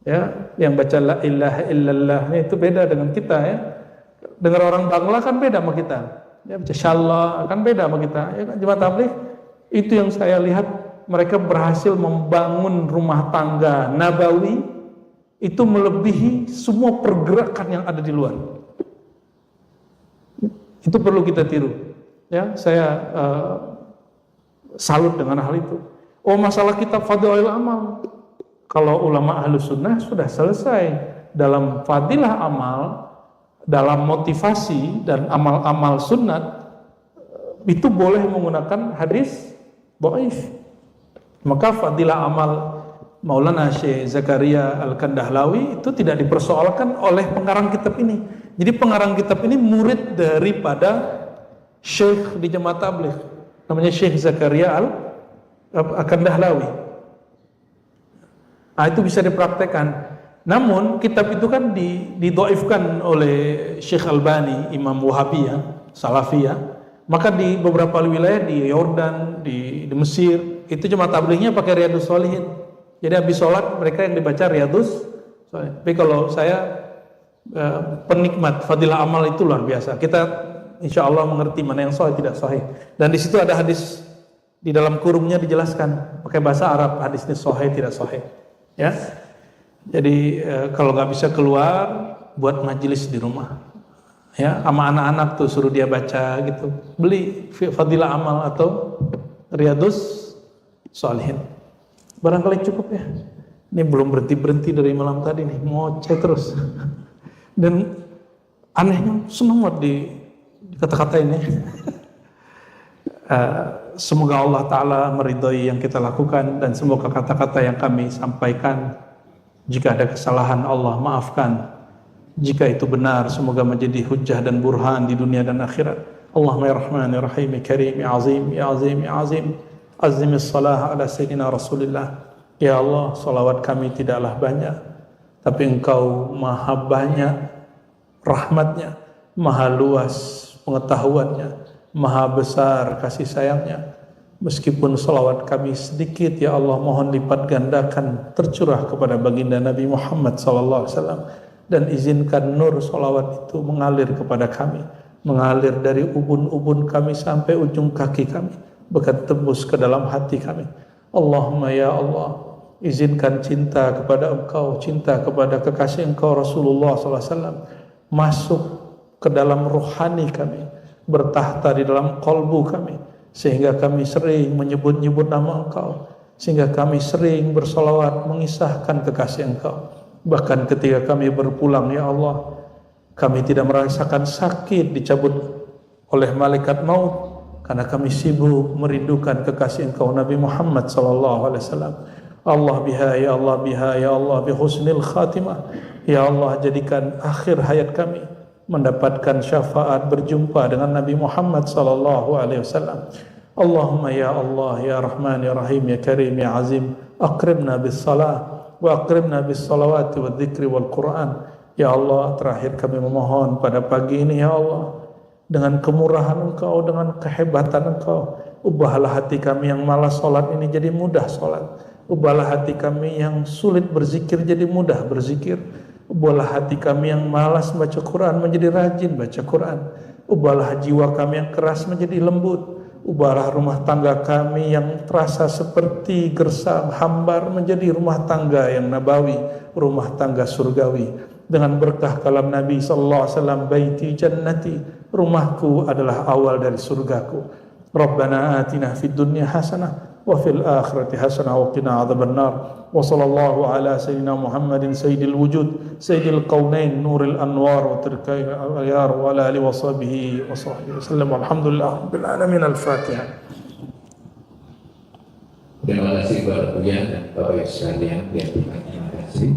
Ya, yang baca la ilaha illallah itu beda dengan kita ya. Dengar orang Bangla kan beda sama kita. Ya, baca syallah kan beda sama kita. Ya, jemaah tabligh itu yang saya lihat mereka berhasil membangun rumah tangga nabawi itu melebihi semua pergerakan yang ada di luar. Itu perlu kita tiru. Ya, saya salut dengan hal itu. Oh, masalah kitab Fadhailul Amal. Kalau ulama Ahlus Sunnah sudah selesai dalam fadilah amal, dalam motivasi dan amal-amal sunnat itu boleh menggunakan hadis dhaif. Maka fadilah amal Maulana Syekh Zakaria Al-Kandahlawi itu tidak dipersoalkan oleh pengarang kitab ini. Jadi pengarang kitab ini murid daripada Syekh di Jemaah Tabligh, namanya Syekh Zakaria Al-Kandahlawi. Itu bisa dipraktekkan. Namun kitab itu kan didhaifkan oleh Syekh Albani, Imam Wahabiyah, Salafiyah. Maka di beberapa wilayah di Yordan, di Mesir, itu Jemaah Tablighnya pakai Riyadhus Shalihin. Jadi habis sholat mereka yang dibaca Riyadhus Shalihin. Tapi kalau saya penikmat fadilah amal itu luar biasa. Kita insya Allah mengerti mana yang sahih tidak sahih. Dan di situ ada hadis di dalam kurungnya dijelaskan pakai bahasa Arab hadis ini sahih tidak sahih. Ya, jadi kalau nggak bisa keluar, buat majelis di rumah. Ya, sama anak-anak tuh suruh dia baca gitu. Beli Fadilah Amal atau Riyadhus Shalihin. Barangkali cukup ya. Ini belum berhenti dari malam tadi nih, ngoceh terus. Dan anehnya seneng banget di kata-kata ini. Semoga Allah Ta'ala meridhai yang kita lakukan, dan semoga kata-kata yang kami sampaikan, jika ada kesalahan Allah maafkan, jika itu benar semoga menjadi hujjah dan burhan di dunia dan akhirat. Allahumma ya Rahman ya Rahim ya Karim ya Azim ya Azim ya Azim, azimis salah ala Sayyidina Rasulillah. Ya Allah, salawat kami tidaklah banyak, tapi Engkau maha banyak rahmatnya, maha luas pengetahuannya, maha besar kasih sayangnya. Meskipun salawat kami sedikit, ya Allah, mohon lipat gandakan tercurah kepada baginda Nabi Muhammad SAW, dan izinkan nur salawat itu mengalir kepada kami, mengalir dari ubun-ubun kami sampai ujung kaki kami, bahkan tembus ke dalam hati kami. Allahumma ya Allah, izinkan cinta kepada Engkau, cinta kepada kekasih Engkau Rasulullah SAW masuk ke dalam rohani kami, bertahta di dalam kolbu kami, sehingga kami sering menyebut-nyebut nama Engkau, sehingga kami sering bersolawat mengisahkan kekasih Engkau. Bahkan ketika kami berpulang, ya Allah, kami tidak merasakan sakit dicabut oleh malaikat maut, karena kami sibuk merindukan kekasih Engkau Nabi Muhammad SAW. Allah biha, ya Allah biha, ya Allah bi husnil khatimah. Ya Allah, jadikan akhir hayat kami mendapatkan syafaat berjumpa dengan Nabi Muhammad sallallahu alaihi wasallam. Allahumma ya Allah ya Rahman ya Rahim ya Karim ya Azim, akrimna bis salah wa akrimna bis salawati wa dzikri wal Qur'an. Ya Allah, terakhir kami memohon pada pagi ini ya Allah, dengan kemurahan Engkau, dengan kehebatan Engkau, ubahlah hati kami yang malas sholat ini jadi mudah sholat. Ubahlah hati kami yang sulit berzikir jadi mudah berzikir. Ubahlah hati kami yang malas baca Quran menjadi rajin baca Quran. Ubahlah jiwa kami yang keras menjadi lembut. Ubahlah rumah tangga kami yang terasa seperti gersam hambar menjadi rumah tangga yang nabawi, rumah tangga surgawi. Dengan berkah kalam Nabi sallallahu alaihi wasallam, baiti jannati, rumahku adalah awal dari surgaku. Rabbana atina fid dunya hasanah wa fil akhirati hasanah wa qina adzabannar. Wa sallallahu ala sayyidina Muhammadin sayyidil wujud sayyidil qaunain nuril anwar wa tirkai al-ayar wa ala alihi wa sahbihi wasallam. Alhamdulillah rabbil alamin. Al-Fatihah. Terima kasih kepada Buya dan Bapak Ibu sekalian yang terima kasih.